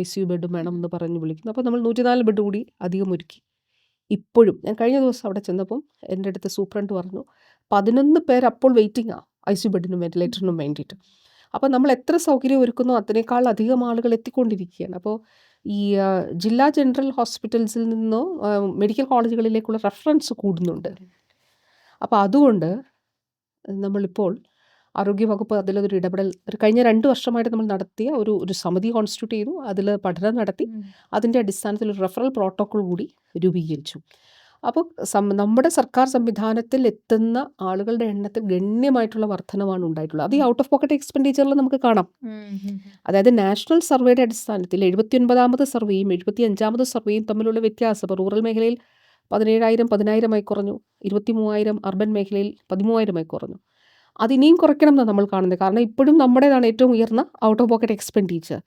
ICU ബെഡും വേണം എന്ന് പറഞ്ഞ് വിളിക്കുന്നു. അപ്പോൾ നമ്മൾ 104 ബെഡ് കൂടി അധികം ഒരുക്കി. ഇപ്പോഴും ഞാൻ കഴിഞ്ഞ ദിവസം അവിടെ ചെന്നപ്പം എൻ്റെ അടുത്ത് സൂപ്രണ്ട് പറഞ്ഞു 11 പേർ അപ്പോൾ വെയിറ്റിംഗാണ് ICU ബെഡിനും വെന്റിലേറ്ററിനും വേണ്ടിയിട്ട്. അപ്പോൾ നമ്മൾ എത്ര സൗകര്യം ഒരുക്കുന്നോ അതിനേക്കാൾ അധികം ആളുകൾ എത്തിക്കൊണ്ടിരിക്കുകയാണ്. അപ്പോൾ ഈ ജില്ലാ ജനറൽ ഹോസ്പിറ്റൽസിൽ നിന്നോ മെഡിക്കൽ കോളേജുകളിലേക്കുള്ള റെഫറൻസ് കൂടുന്നുണ്ട്. അപ്പോൾ അതുകൊണ്ട് നമ്മളിപ്പോൾ ആരോഗ്യവകുപ്പ് അതിലൊരു ഇടപെടൽ കഴിഞ്ഞ 2 വർഷമായിട്ട് നമ്മൾ നടത്തിയ ഒരു സമിതി കോൺസ്റ്റിറ്റ്യൂട്ട് ചെയ്തു. അതിൽ പഠനം നടത്തി അതിൻ്റെ അടിസ്ഥാനത്തിൽ ഒരു റെഫറൽ പ്രോട്ടോക്കോൾ കൂടി രൂപീകരിച്ചു. അപ്പോൾ നമ്മുടെ സർക്കാർ സംവിധാനത്തിൽ എത്തുന്ന ആളുകളുടെ എണ്ണത്തിൽ ഗണ്യമായിട്ടുള്ള വർധനമാണ് ഉണ്ടായിട്ടുള്ളത്. അത് ഈ ഔട്ട് ഓഫ് പോക്കറ്റ് എക്സ്പെൻഡിച്ചറിൽ നമുക്ക് കാണാം. അതായത് നാഷണൽ സർവേയുടെ അടിസ്ഥാനത്തിൽ 79ാമത് സർവേയും 75ാമത് സർവേയും തമ്മിലുള്ള വ്യത്യാസം. ഇപ്പോൾ റൂറൽ മേഖലയിൽ 17,000 10,000 കുറഞ്ഞു, 23,000 അർബൻ മേഖലയിൽ 13,000 കുറഞ്ഞു. അതിനിയും കുറയ്ക്കണം എന്നാണ് നമ്മൾ കാണുന്നത്. കാരണം ഇപ്പോഴും നമ്മുടേതാണ് ഏറ്റവും ഉയർന്ന ഔട്ട് ഓഫ് പോക്കറ്റ് എക്സ്പെൻഡിച്ചർ.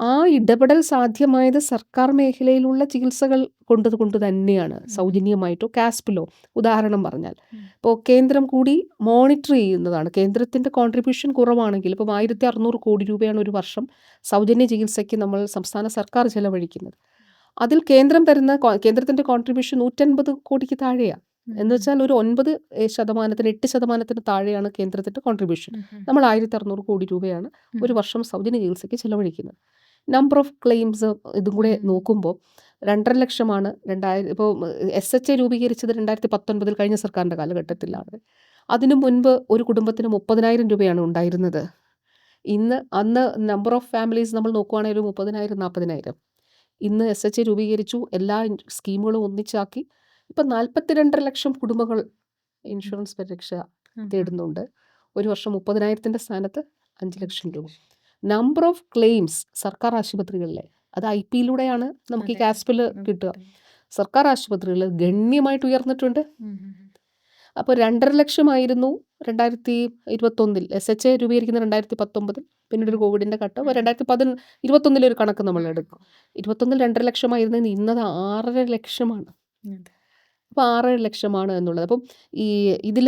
ആ ഇടപെടൽ സാധ്യമായത് സർക്കാർ മേഖലയിലുള്ള ചികിത്സകൾ കൊണ്ട് തന്നെയാണ്. സൗജന്യമായിട്ടോ കാസ്പിലോ ഉദാഹരണം പറഞ്ഞാൽ ഇപ്പോൾ കേന്ദ്രം കൂടി മോണിറ്റർ ചെയ്യുന്നതാണ്. കേന്ദ്രത്തിൻ്റെ കോൺട്രിബ്യൂഷൻ കുറവാണെങ്കിൽ ഇപ്പോൾ 1,600 കോടി രൂപയാണ് ഒരു വർഷം സൗജന്യ ചികിത്സയ്ക്ക് നമ്മൾ സംസ്ഥാന സർക്കാർ ചെലവഴിക്കുന്നത്. അതിൽ കേന്ദ്രത്തിൻ്റെ കോൺട്രിബ്യൂഷൻ 150 കോടിക്ക് താഴെയാണ്. എന്ന് വെച്ചാൽ ഒരു 8% താഴെയാണ് കേന്ദ്രത്തിൻ്റെ കോൺട്രിബ്യൂഷൻ. നമ്മൾ 1,600 കോടി രൂപയാണ് ഒരു വർഷം സൗജന്യ ചികിത്സയ്ക്ക് ചെലവഴിക്കുന്നത്. നമ്പർ ഓഫ് ക്ലെയിംസ് ഇതും കൂടെ നോക്കുമ്പോൾ 2.5 ലക്ഷമാണ്. ഇപ്പോൾ SHA രൂപീകരിച്ചത് 2019 കഴിഞ്ഞ സർക്കാരിൻ്റെ കാലഘട്ടത്തിലാണ്. അതിനു മുൻപ് ഒരു കുടുംബത്തിന് 30,000 രൂപയാണ് ഉണ്ടായിരുന്നത്. അന്ന് നമ്പർ ഓഫ് ഫാമിലീസ് നമ്മൾ നോക്കുവാണെങ്കിൽ ഒരു 30,000 40,000. ഇന്ന് SHA രൂപീകരിച്ചു, എല്ലാ സ്കീമുകളും ഒന്നിച്ചാക്കി. ഇപ്പം 42.5 ലക്ഷം കുടുംബങ്ങൾ ഇൻഷുറൻസ് പരിരക്ഷ തേടുന്നുണ്ട്. ഒരു വർഷം 30,000-ൻ്റെ സ്ഥാനത്ത് 5 ലക്ഷം രൂപ. നമ്പർ ഓഫ് ക്ലെയിംസ് സർക്കാർ ആശുപത്രികളിലെ, അത് IPയിലൂടെയാണ് നമുക്ക് ഈ കാസ്പിൽ കിട്ടുക. സർക്കാർ ആശുപത്രികളിൽ ഗണ്യമായിട്ട് ഉയർന്നിട്ടുണ്ട്. അപ്പോൾ 2.5 ലക്ഷമായിരുന്നു 2021. SHA രൂപീകരിക്കുന്ന 2019, പിന്നീട് ഒരു കോവിഡിൻ്റെ ഘട്ടം. 2021 ഒരു കണക്ക് നമ്മൾ എടുക്കും. 21 2.5 ലക്ഷമായിരുന്നെങ്കിൽ ഇന്നത് 6.5 ലക്ഷമാണ്. അപ്പോൾ 6.5 ലക്ഷമാണ് എന്നുള്ളത്. അപ്പം ഇതിൽ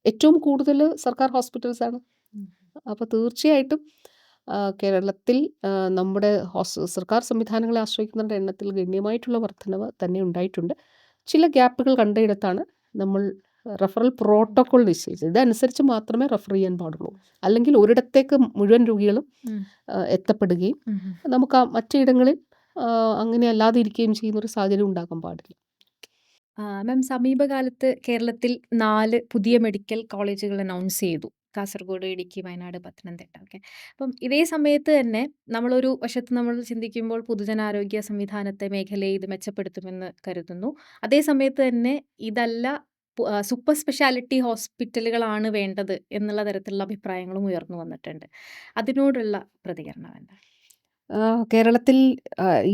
ഏറ്റവും കൂടുതൽ സർക്കാർ ഹോസ്പിറ്റൽസാണ്. അപ്പോൾ തീർച്ചയായിട്ടും കേരളത്തിൽ നമ്മുടെ സർക്കാർ സംവിധാനങ്ങളെ ആശ്രയിക്കുന്നവരുടെ എണ്ണത്തിൽ ഗണ്യമായിട്ടുള്ള വർധനവ് തന്നെ ഉണ്ടായിട്ടുണ്ട്. ചില ഗ്യാപ്പുകൾ കണ്ടയിടത്താണ് നമ്മൾ റെഫറൽ പ്രോട്ടോക്കോൾ നിശ്ചയിച്ചത്. ഇതനുസരിച്ച് മാത്രമേ റെഫർ ചെയ്യാൻ പാടുള്ളൂ. അല്ലെങ്കിൽ ഒരിടത്തേക്ക് മുഴുവൻ രോഗികളും എത്തപ്പെടുകയും നമുക്ക് മറ്റിടങ്ങളിൽ അങ്ങനെ അല്ലാതെ ഇരിക്കുകയും ചെയ്യുന്നൊരു സാഹചര്യം ഉണ്ടാക്കാൻ പാടില്ല. മാം, സമീപകാലത്ത് കേരളത്തിൽ 4 പുതിയ മെഡിക്കൽ കോളേജുകൾ അനൗൺസ് ചെയ്തു. കാസർഗോഡ്, ഇടുക്കി, വയനാട്, പത്തനംതിട്ട. ഓക്കെ. അപ്പം ഇതേ സമയത്ത് തന്നെ നമ്മളൊരു വശത്ത് നമ്മൾ ചിന്തിക്കുമ്പോൾ പൊതുജനാരോഗ്യ സംവിധാനത്തെ മേഖലയെ ഇത് മെച്ചപ്പെടുത്തുമെന്ന് കരുതുന്നു. അതേ സമയത്ത് തന്നെ ഇതല്ല സൂപ്പർ സ്പെഷ്യാലിറ്റി ഹോസ്പിറ്റലുകളാണ് വേണ്ടത് എന്നുള്ള തരത്തിലുള്ള അഭിപ്രായങ്ങളും ഉയർന്നു വന്നിട്ടുണ്ട്. അതിനോടുള്ള പ്രതികരണം എന്താ? കേരളത്തിൽ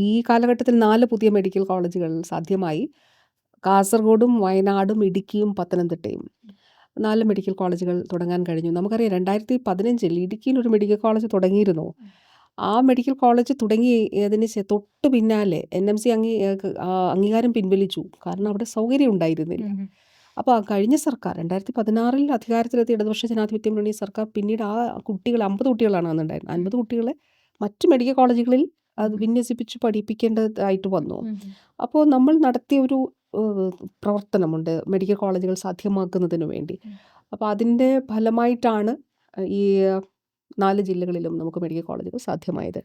ഈ കാലഘട്ടത്തിൽ 4 പുതിയ മെഡിക്കൽ കോളേജുകൾ സാധ്യമായി. കാസർഗോഡും വയനാടും ഇടുക്കിയും പത്തനംതിട്ടയും 4 മെഡിക്കൽ കോളേജുകൾ തുടങ്ങാൻ കഴിഞ്ഞു. നമുക്കറിയാം 2015 ഇടുക്കിയിൽ ഒരു മെഡിക്കൽ കോളേജ് തുടങ്ങിയിരുന്നു. ആ മെഡിക്കൽ കോളേജ് തുടങ്ങിയതിന് തൊട്ട് പിന്നാലെ NMC അംഗീകാരം പിൻവലിച്ചു. കാരണം അവിടെ സൗകര്യം ഉണ്ടായിരുന്നില്ല. അപ്പോൾ ആ കഴിഞ്ഞ സർക്കാർ 2016 അധികാരത്തിലെത്തിയ ഇടതുപക്ഷ ജനാധിപത്യ മുന്നണി സർക്കാർ പിന്നീട് ആ കുട്ടികൾ 50 കുട്ടികളാണ് അന്നുണ്ടായിരുന്നത്. 50 കുട്ടികളെ മറ്റ് മെഡിക്കൽ കോളേജുകളിൽ അത് വിന്യസിപ്പിച്ച് പഠിപ്പിക്കേണ്ടതായിട്ട് വന്നു. അപ്പോൾ നമ്മൾ നടത്തിയ ഒരു പ്രവർത്തനമുണ്ട് മെഡിക്കൽ കോളേജുകൾ സാധ്യമാക്കുന്നതിന് വേണ്ടി. അപ്പോൾ അതിൻ്റെ ഫലമായിട്ടാണ് ഈ 4 ജില്ലകളിലും നമുക്ക് മെഡിക്കൽ കോളേജുകൾ സാധ്യമായത്.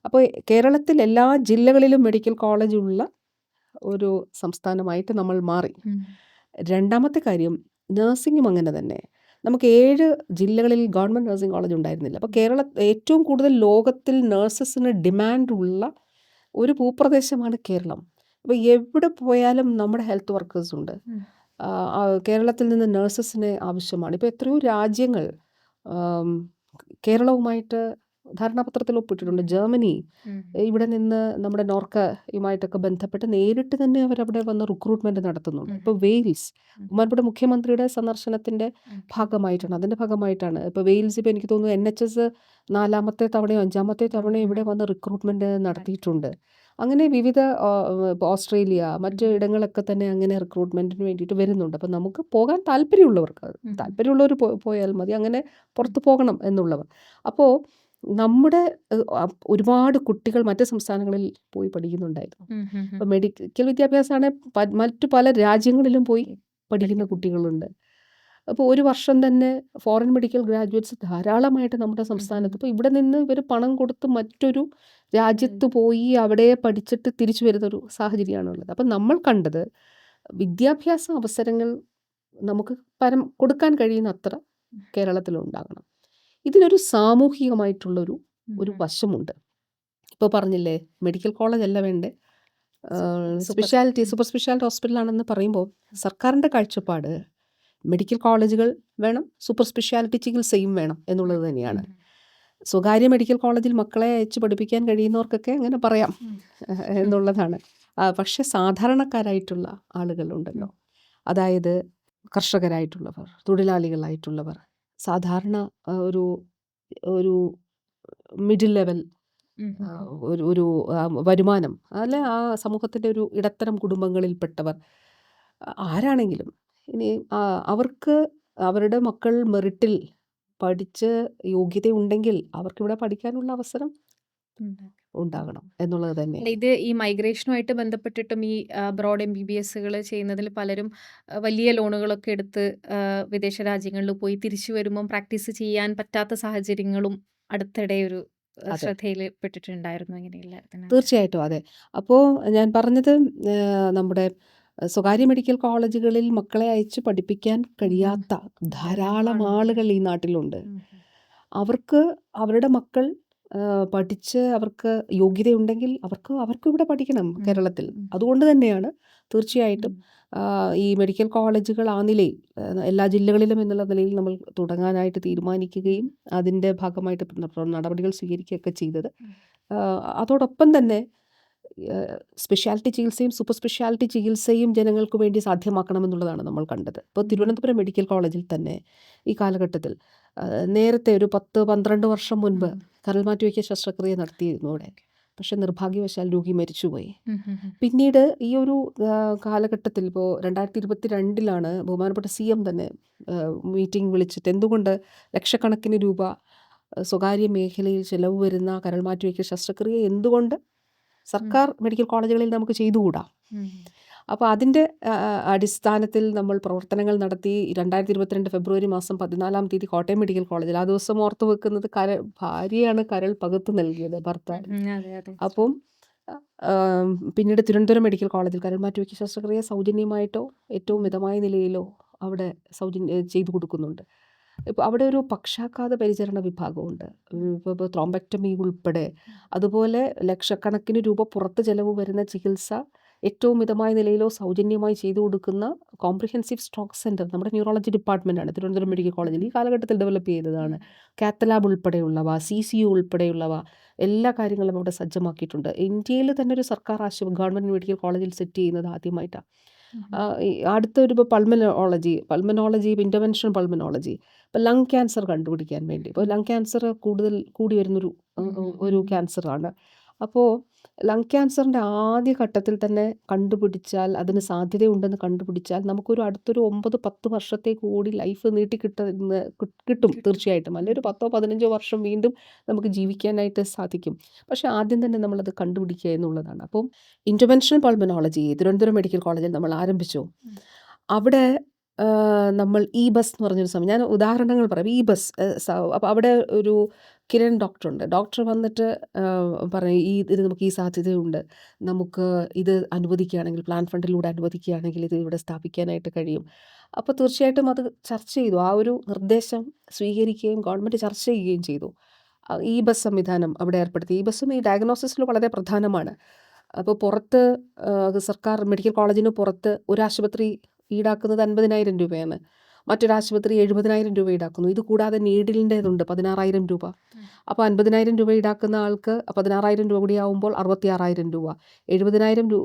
അപ്പോൾ കേരളത്തിൽ എല്ലാ ജില്ലകളിലും മെഡിക്കൽ കോളേജ് ഉള്ള ഒരു സംസ്ഥാനമായിട്ട് നമ്മൾ മാറി. രണ്ടാമത്തെ കാര്യം, നഴ്സിംഗും അങ്ങനെ തന്നെ. നമുക്ക് 7 ജില്ലകളിൽ ഗവൺമെൻറ് നഴ്സിംഗ് കോളേജ് ഉണ്ടായിരുന്നില്ല. അപ്പോൾ ഏറ്റവും കൂടുതൽ ലോകത്തിൽ നഴ്സസിന് ഡിമാൻഡുള്ള ഒരു ഭൂപ്രദേശമാണ് കേരളം. അപ്പോൾ എവിടെ പോയാലും നമ്മുടെ ഹെൽത്ത് വർക്കേഴ്സ് ഉണ്ട്. കേരളത്തിൽ നിന്ന് നഴ്സസിനെ ആവശ്യമാണ്. ഇപ്പോൾ എത്രയോ രാജ്യങ്ങൾ കേരളവുമായിട്ട് ധാരണാപത്രത്തിൽ ഒപ്പിട്ടിട്ടുണ്ട്. ജർമ്മനി, ഇവിടെ നിന്ന് നമ്മുടെ നോർക്കയുമായിട്ടൊക്കെ ബന്ധപ്പെട്ട് നേരിട്ട് തന്നെ അവരവിടെ വന്ന് റിക്രൂട്ട്മെൻറ്റ് നടത്തുന്നുണ്ട്. ഇപ്പോൾ വെയിൽസ്, ബഹുമാനപ്പെട്ട മുഖ്യമന്ത്രിയുടെ സന്ദർശനത്തിൻ്റെ ഭാഗമായിട്ടാണ്, അതിൻ്റെ ഭാഗമായിട്ടാണ്. ഇപ്പോൾ വെയിൽസ്, ഇപ്പോൾ എനിക്ക് തോന്നുന്നു NHS 4ാമത്തെ തവണയോ 5ാമത്തെ തവണയോ ഇവിടെ വന്ന് റിക്രൂട്ട്മെൻറ്റ് നടത്തിയിട്ടുണ്ട്. അങ്ങനെ വിവിധ ഓസ്ട്രേലിയ മറ്റ് ഇടങ്ങളൊക്കെ തന്നെ അങ്ങനെ റിക്രൂട്ട്മെൻറ്റിന് വേണ്ടിയിട്ട് വരുന്നുണ്ട്. അപ്പോൾ നമുക്ക് പോകാൻ താല്പര്യമുള്ളവർക്ക്, താല്പര്യമുള്ളവർ പോയാൽ മതി, അങ്ങനെ പുറത്ത് പോകണം എന്നുള്ളവർ. അപ്പോൾ നമ്മുടെ ഒരുപാട് കുട്ടികൾ മറ്റ് സംസ്ഥാനങ്ങളിൽ പോയി പഠിക്കുന്നുണ്ടായിരുന്നു. അപ്പോൾ മെഡിക്കൽ വിദ്യാഭ്യാസമാണ് മറ്റു പല രാജ്യങ്ങളിലും പോയി പഠിക്കുന്ന കുട്ടികളുണ്ട്. അപ്പോൾ ഒരു വർഷം തന്നെ ഫോറിൻ മെഡിക്കൽ ഗ്രാജുവേറ്റ്സ് ധാരാളമായിട്ട് നമ്മുടെ സംസ്ഥാനത്ത്. ഇപ്പോൾ ഇവിടെ നിന്ന് ഇവർ പണം കൊടുത്ത് മറ്റൊരു രാജ്യത്ത് പോയി അവിടെ പഠിച്ചിട്ട് തിരിച്ചു വരുന്നൊരു സാഹചര്യമാണുള്ളത്. അപ്പം നമ്മൾ കണ്ടത് വിദ്യാഭ്യാസ അവസരങ്ങൾ നമുക്ക് കൊടുക്കാൻ കഴിയുന്ന അത്ര കേരളത്തിലുണ്ടാകണം. ഇതിനൊരു സാമൂഹികമായിട്ടുള്ളൊരു വശമുണ്ട്. ഇപ്പോൾ പറഞ്ഞില്ലേ, മെഡിക്കൽ കോളേജ് അല്ല വേണ്ടേ, സൂപ്പർ സ്പെഷ്യാലിറ്റി ഹോസ്പിറ്റലാണെന്ന് പറയുമ്പോൾ സർക്കാരിൻ്റെ കാഴ്ചപ്പാട് മെഡിക്കൽ കോളേജുകൾ വേണം, സൂപ്പർ സ്പെഷ്യാലിറ്റി ചികിത്സയും വേണം എന്നുള്ളത് തന്നെയാണ്. സ്വകാര്യ മെഡിക്കൽ കോളേജിൽ മക്കളെ അയച്ച് പഠിപ്പിക്കാൻ കഴിയുന്നവർക്കൊക്കെ അങ്ങനെ പറയാം എന്നുള്ളതാണ്. പക്ഷേ സാധാരണക്കാരായിട്ടുള്ള ആളുകളുണ്ടല്ലോ, അതായത് കർഷകരായിട്ടുള്ളവർ, തൊഴിലാളികളായിട്ടുള്ളവർ, സാധാരണ ഒരു ഒരു മിഡിൽ ലെവൽ ഒരു വരുമാനം, അല്ലെ ആ സമൂഹത്തിൻ്റെ ഒരു ഇടത്തരം കുടുംബങ്ങളിൽപ്പെട്ടവർ ആരാണെങ്കിലും ഇനി അവർക്ക് അവരുടെ മക്കൾ മെറിറ്റിൽ പഠിച്ച് യോഗ്യതയുണ്ടെങ്കിൽ അവർക്കിവിടെ പഠിക്കാനുള്ള അവസരം ഉണ്ടാകണം എന്നുള്ളത് തന്നെ. ഇത് ഈ മൈഗ്രേഷനുമായിട്ട് ബന്ധപ്പെട്ടിട്ടും ഈ അബ്രോഡ് MBBSകൾ ചെയ്യുന്നതിൽ പലരും വലിയ ലോണുകളൊക്കെ എടുത്ത് വിദേശ രാജ്യങ്ങളിൽ പോയി തിരിച്ചു വരുമ്പം പ്രാക്ടീസ് ചെയ്യാൻ പറ്റാത്ത സാഹചര്യങ്ങളും അടുത്തിടെ ഒരു ശ്രദ്ധയിൽ പെട്ടിട്ടുണ്ടായിരുന്നു. അങ്ങനെയില്ല? തീർച്ചയായിട്ടും അതെ. അപ്പോൾ ഞാൻ പറഞ്ഞത് നമ്മുടെ സ്വകാര്യ മെഡിക്കൽ കോളേജുകളിൽ മക്കളെ അയച്ച് പഠിപ്പിക്കാൻ കഴിയാത്ത ധാരാളം ആളുകൾ ഈ നാട്ടിലുണ്ട്. അവർക്ക് അവരുടെ മക്കൾ പഠിച്ച് അവർക്ക് യോഗ്യതയുണ്ടെങ്കിൽ അവർക്ക് ഇവിടെ പഠിക്കണം കേരളത്തിൽ. അതുകൊണ്ട് തന്നെയാണ് തീർച്ചയായിട്ടും ഈ മെഡിക്കൽ കോളേജുകൾ ആ നിലയിൽ എല്ലാ ജില്ലകളിലും എന്നുള്ള നിലയിൽ നമ്മൾ തുടങ്ങാനായിട്ട് തീരുമാനിക്കുകയും അതിൻ്റെ ഭാഗമായിട്ട് നടപടികൾ സ്വീകരിക്കുകയൊക്കെ ചെയ്തത്. അതോടൊപ്പം തന്നെ സ്പെഷ്യാലിറ്റി ചികിത്സയും സൂപ്പർ സ്പെഷ്യാലിറ്റി ചികിത്സയും ജനങ്ങൾക്ക് വേണ്ടി സാധ്യമാക്കണമെന്നുള്ളതാണ് നമ്മൾ കണ്ടത്. ഇപ്പോൾ തിരുവനന്തപുരം മെഡിക്കൽ കോളേജിൽ തന്നെ ഈ കാലഘട്ടത്തിൽ നേരത്തെ ഒരു 10-12 വർഷം മുൻപ് കരൾമാറ്റിവയ്ക്കൽ ശസ്ത്രക്രിയ നടത്തിയിരുന്നു ഇവിടെ. പക്ഷെ നിർഭാഗ്യവശാൽ രോഗി മരിച്ചുപോയി. പിന്നീട് ഈ ഒരു കാലഘട്ടത്തിൽ ഇപ്പോൾ 2022 ബഹുമാനപ്പെട്ട CM തന്നെ മീറ്റിംഗ് വിളിച്ചിട്ട് എന്തുകൊണ്ട് ലക്ഷക്കണക്കിന് രൂപ സ്വകാര്യ മേഖലയിൽ ചിലവ് വരുന്ന കരൾമാറ്റിവയ്ക്കൽ ശസ്ത്രക്രിയ എന്തുകൊണ്ട് സർക്കാർ മെഡിക്കൽ കോളേജുകളിൽ നമുക്ക് ചെയ്തുകൂടാ? അപ്പോൾ അതിൻ്റെ അടിസ്ഥാനത്തിൽ നമ്മൾ പ്രവർത്തനങ്ങൾ നടത്തി. 2022 ഫെബ്രുവരി മാസം 14-ാം തീയതി കോട്ടയം മെഡിക്കൽ കോളേജിൽ, ആ ദിവസം ഓർത്തു വെക്കുന്നത് ഭാര്യയാണ് കരൾ പകുത്ത് നൽകിയത്, ഭർത്താവ്. അപ്പം പിന്നീട് തിരുവനന്തപുരം മെഡിക്കൽ കോളേജിൽ കരൾമാറ്റിവയ്ക്കൽ ശസ്ത്രക്രിയ സൗജന്യമായിട്ടോ ഏറ്റവും മിതമായ നിലയിലോ അവിടെ ചെയ്തു കൊടുക്കുന്നുണ്ട്. ഇപ്പോൾ അവിടെ ഒരു പക്ഷാഘാത പരിചരണ വിഭാഗമുണ്ട്. ഇപ്പോൾ ത്രോംബെക്ടമി ഉൾപ്പെടെ, അതുപോലെ ലക്ഷക്കണക്കിന് രൂപ പുറത്ത് ചിലവ് വരുന്ന ചികിത്സ ഏറ്റവും മിതമായ നിലയിലോ സൗജന്യമായി ചെയ്തു കൊടുക്കുന്ന കോംപ്രിഹെൻസീവ് സ്ട്രോക്ക് സെൻറ്റർ നമ്മുടെ ന്യൂറോളജി ഡിപ്പാർട്ട്മെൻറ്റാണ് തിരുവനന്തപുരം മെഡിക്കൽ കോളേജിൽ ഈ കാലഘട്ടത്തിൽ ഡെവലപ്പ് ചെയ്തതാണ്. കാത്ത് ലാബ് ഉൾപ്പെടെയുള്ളവ, CCU ഉൾപ്പെടെയുള്ളവ എല്ലാ കാര്യങ്ങളും അവിടെ സജ്ജമാക്കിയിട്ടുണ്ട്. ഇന്ത്യയിൽ തന്നെ ഒരു സർക്കാർ ഗവൺമെൻറ് മെഡിക്കൽ കോളേജിൽ സെറ്റ് ചെയ്യുന്നത് ആദ്യമായിട്ടാണ്. അടുത്തൊരു ഇപ്പോൾ പൾമനോളജി ഇൻ്റർവെൻഷൻ പൾമനോളജി, ഇപ്പോൾ ലങ് ക്യാൻസർ കണ്ടുപിടിക്കാൻ വേണ്ടി. ഇപ്പോൾ ലങ് ക്യാൻസർ കൂടുതൽ കൂടി വരുന്നൊരു ക്യാൻസറാണ്. അപ്പോൾ ലങ് ക്യാൻസറിൻ്റെ ആദ്യ ഘട്ടത്തിൽ തന്നെ കണ്ടുപിടിച്ചാൽ, അതിന് സാധ്യതയുണ്ടെന്ന് കണ്ടുപിടിച്ചാൽ നമുക്കൊരു അടുത്തൊരു 9-10 വർഷത്തേക്ക് കൂടി ലൈഫ് കിട്ടും തീർച്ചയായിട്ടും. അല്ലെങ്കിൽ ഒരു 10-15 വർഷം വീണ്ടും നമുക്ക് ജീവിക്കാനായിട്ട് സാധിക്കും. പക്ഷേ ആദ്യം തന്നെ നമ്മളത് കണ്ടുപിടിക്കുക എന്നുള്ളതാണ്. അപ്പം ഇൻ്റർവെൻഷണൽ പൾമനോളജി തിരുവനന്തപുരം മെഡിക്കൽ കോളേജിൽ നമ്മൾ ആരംഭിച്ചു. അവിടെ നമ്മൾ ഇ ബസ് എന്ന് പറഞ്ഞൊരു സമയം, ഞാൻ ഉദാഹരണങ്ങൾ പറയാം. ഇ ബസ് അപ്പോൾ അവിടെ ഒരു കിരൺ ഡോക്ടറുണ്ട്. ഡോക്ടർ വന്നിട്ട് പറയും, ഇത് നമുക്ക് ഈ സാധ്യതയുണ്ട്, നമുക്ക് ഇത് അനുവദിക്കുകയാണെങ്കിൽ, പ്ലാൻ ഫണ്ടിലൂടെ അനുവദിക്കുകയാണെങ്കിൽ ഇത് ഇവിടെ സ്ഥാപിക്കാനായിട്ട് കഴിയും. അപ്പോൾ തീർച്ചയായിട്ടും അത് ചർച്ച ചെയ്തു. ആ ഒരു നിർദ്ദേശം സ്വീകരിക്കുകയും ഗവൺമെൻറ് ചർച്ച ചെയ്യുകയും ചെയ്തു. ഇ ബസ് സംവിധാനം അവിടെ ഏർപ്പെടുത്തി. ഈ ബസ്സും ഈ ഡയഗ്നോസിസിൽ വളരെ പ്രധാനമാണ്. അപ്പോൾ പുറത്ത് സർക്കാർ മെഡിക്കൽ കോളേജിന് പുറത്ത് ഒരു ആശുപത്രി ഈടാക്കുന്നത് 50,000 രൂപയാണ്, മറ്റൊരു ആശുപത്രി 70,000 രൂപ ഈടാക്കുന്നു. ഇത് കൂടാതെ നീഡിലിൻ്റേതുണ്ട് 16,000 രൂപ. അപ്പോൾ 50,000 രൂപ ഈടാക്കുന്ന ആൾക്ക് 16,000 രൂപ കൂടി ആവുമ്പോൾ 66,000 രൂപ. 70,000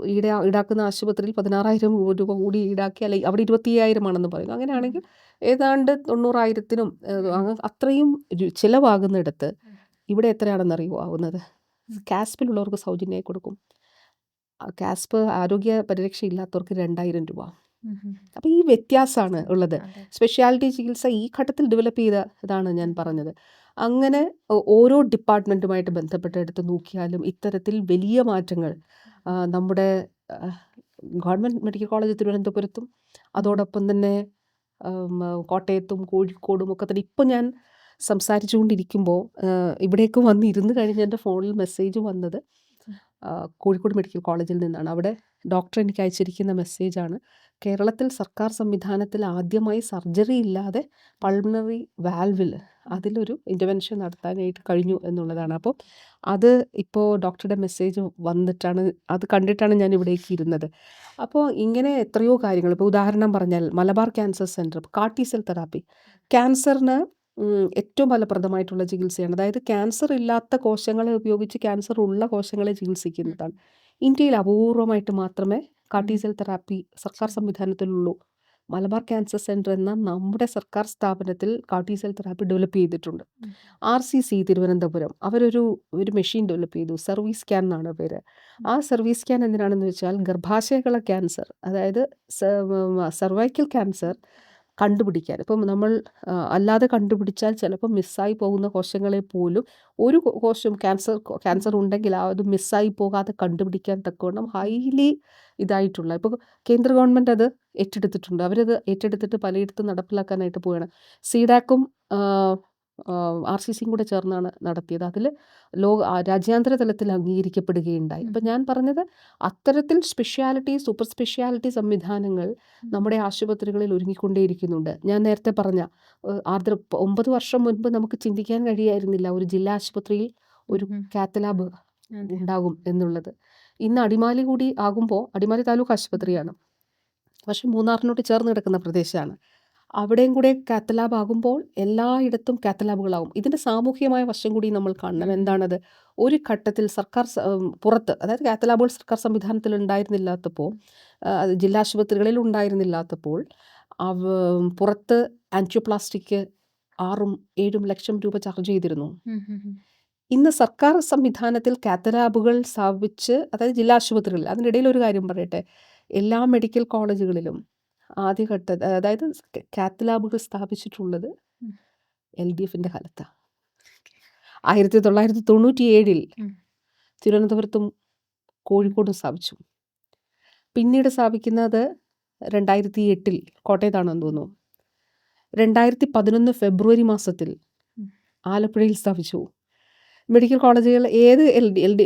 ഈടാക്കുന്ന ആശുപത്രിയിൽ 16,000 രൂപ കൂടി ഈടാക്കി, അല്ലെങ്കിൽ അവിടെ 25,000 ആണെന്ന് പറയുന്നു. അങ്ങനെയാണെങ്കിൽ ഏതാണ്ട് 90,000-നും അത്രയും ചിലവാകുന്നിടത്ത് ഇവിടെ എത്രയാണെന്നറിയുമോ ആവുന്നത്? കാസ്പിലുള്ളവർക്ക് സൗജന്യമായി കൊടുക്കും. കാസ്പ് ആരോഗ്യ പരിരക്ഷ ഇല്ലാത്തവർക്ക് 2,000 രൂപ. അപ്പോൾ ഈ വ്യത്യാസമാണ് ഉള്ളത്. സ്പെഷ്യാലിറ്റി ചികിത്സ ഈ ഘട്ടത്തിൽ ഡെവലപ്പ് ചെയ്ത ഇതാണ് ഞാൻ പറഞ്ഞത്. അങ്ങനെ ഓരോ ഡിപ്പാർട്ട്മെൻറ്റുമായിട്ട് ബന്ധപ്പെട്ട് എടുത്ത് നോക്കിയാലും ഇത്തരത്തിൽ വലിയ മാറ്റങ്ങൾ നമ്മുടെ ഗവൺമെൻറ് മെഡിക്കൽ കോളേജ് തിരുവനന്തപുരത്തും അതോടൊപ്പം തന്നെ കോട്ടയത്തും കോഴിക്കോടും ഒക്കെ തന്നെ ഇപ്പോൾ ഞാൻ സംസാരിച്ചുകൊണ്ടിരിക്കുമ്പോൾ ഇവിടേക്ക് വന്നിരുന്ന് കഴിഞ്ഞ് എൻ്റെ ഫോണിൽ മെസ്സേജ് വന്നത് കോഴിക്കോട് മെഡിക്കൽ കോളേജിൽ നിന്നാണ്. അവിടെ ഡോക്ടർ എനിക്ക് അയച്ചിരിക്കുന്ന മെസ്സേജാണ്, കേരളത്തിൽ സർക്കാർ സംവിധാനത്തിൽ ആദ്യമായി സർജറി ഇല്ലാതെ പൾമണറി വാൽവിൽ അതിലൊരു ഇൻ്റർവെൻഷൻ നടത്താനായിട്ട് കഴിഞ്ഞു എന്നുള്ളതാണ്. അപ്പോൾ അത് ഇപ്പോൾ ഡോക്ടറുടെ മെസ്സേജ് വന്നിട്ടാണ്, അത് കണ്ടിട്ടാണ് ഞാൻ ഇവിടേക്ക് ഇരുന്നത്. അപ്പോൾ ഇങ്ങനെ എത്രയോ കാര്യങ്ങൾ, ഇപ്പോൾ ഉദാഹരണം പറഞ്ഞാൽ Malabar cancer centre, CAR-T cell therapy ക്യാൻസറിന് ഏറ്റവും ഫലപ്രദമായിട്ടുള്ള ചികിത്സയാണ്. അതായത് ക്യാൻസർ ഇല്ലാത്ത കോശങ്ങളെ ഉപയോഗിച്ച് ക്യാൻസർ ഉള്ള കോശങ്ങളെ ചികിത്സിക്കുന്നതാണ്. ഇന്ത്യയിൽ അപൂർവമായിട്ട് മാത്രമേ കാർട്ടി സെൽ തെറാപ്പി സർക്കാർ സംവിധാനത്തിലുള്ളൂ. മലബാർ ക്യാൻസർ സെൻറ്റർ എന്ന നമ്മുടെ സർക്കാർ സ്ഥാപനത്തിൽ കാർട്ടി സെൽ തെറാപ്പി ഡെവലപ്പ് ചെയ്തിട്ടുണ്ട്. RCC തിരുവനന്തപുരം അവരൊരു മെഷീൻ ഡെവലപ്പ് ചെയ്തു, സർവീസ് സ്കാൻ എന്നാണ് പേര്. ആ സർവീസ് സ്കാൻ എന്തിനാണെന്ന് വെച്ചാൽ ഗർഭാശയകള ക്യാൻസർ, അതായത് സർവൈക്കൽ ക്യാൻസർ കണ്ടുപിടിക്കാൻ. ഇപ്പം നമ്മൾ അല്ലാതെ കണ്ടുപിടിച്ചാൽ ചിലപ്പോൾ മിസ്സായി പോകുന്ന കോശങ്ങളെ പോലും ഒരു കോശം ക്യാൻസർ ഉണ്ടെങ്കിൽ അത് മിസ്സായി പോകാതെ കണ്ടുപിടിക്കാൻ തക്കവണ്ണം ഹൈലി ഇതായിട്ടുള്ള, ഇപ്പോൾ കേന്ദ്ര ഗവൺമെൻറ് അത് ഏറ്റെടുത്തിട്ടുണ്ട്. അവരത് ഏറ്റെടുത്തിട്ട് പലയിടത്തും നടപ്പിലാക്കാനായിട്ട് പോവുകയാണ്. സീഡാക്കും RCCയും കൂടെ ചേർന്നാണ് നടത്തിയത്. അതിൽ രാജ്യാന്തര തലത്തിൽ അംഗീകരിക്കപ്പെടുകയുണ്ടായി. അപ്പം ഞാൻ പറഞ്ഞത്, അത്തരത്തിൽ സ്പെഷ്യാലിറ്റി, സൂപ്പർ സ്പെഷ്യാലിറ്റി സംവിധാനങ്ങൾ നമ്മുടെ ആശുപത്രികളിൽ ഒരുങ്ങിക്കൊണ്ടേയിരിക്കുന്നുണ്ട്. ഞാൻ നേരത്തെ പറഞ്ഞ 9 വർഷം മുൻപ് നമുക്ക് ചിന്തിക്കാൻ കഴിയായിരുന്നില്ല ഒരു ജില്ലാ ആശുപത്രിയിൽ ഒരു കാത്ത് ലാബ് ഉണ്ടാകും എന്നുള്ളത്. ഇന്ന് അടിമാലി കൂടി ആകുമ്പോൾ, അടിമാലി താലൂക്ക് ആശുപത്രിയാണ്, പക്ഷെ മൂന്നാറിനോട് ചേർന്ന് കിടക്കുന്ന പ്രദേശമാണ്. അവിടെയും കൂടെ കാത്ത് ലാബ് ആകുമ്പോൾ എല്ലായിടത്തും കാത്ത് ലാബുകളാകും. ഇതിൻ്റെ സാമൂഹികമായ വശം കൂടി നമ്മൾ കാണണം. എന്താണത്? ഒരു ഘട്ടത്തിൽ സർക്കാർ പുറത്ത്, അതായത് കാത്ത് ലാബുകൾ സർക്കാർ സംവിധാനത്തിൽ ഉണ്ടായിരുന്നില്ലാത്തപ്പോൾ, ജില്ലാ ആശുപത്രികളിൽ ഉണ്ടായിരുന്നില്ലാത്തപ്പോൾ പുറത്ത് ആൻജിയോപ്ലാസ്റ്റിക്ക് 6-7 ലക്ഷം രൂപ ചാർജ് ചെയ്തിരുന്നു. ഇന്ന് സർക്കാർ സംവിധാനത്തിൽ കാത്ത് ലാബുകൾ സ്ഥാപിച്ച്, അതായത് ജില്ലാ ആശുപത്രികളിൽ, അതിനിടയിൽ ഒരു കാര്യം പറയട്ടെ, എല്ലാ മെഡിക്കൽ കോളേജുകളിലും ആദ്യഘട്ട, അതായത് കാത്ത് ലാബുകൾ സ്ഥാപിച്ചിട്ടുള്ളത് LDFൻ്റെ കാലത്താണ്. 1997 തിരുവനന്തപുരത്തും കോഴിക്കോടും സ്ഥാപിച്ചു. പിന്നീട് സ്ഥാപിക്കുന്നത് 2008 കോട്ടയത്താണെന്ന് തോന്നുന്നു. 2011 ഫെബ്രുവരി മാസത്തിൽ ആലപ്പുഴയിൽ സ്ഥാപിച്ചു. മെഡിക്കൽ കോളേജുകൾ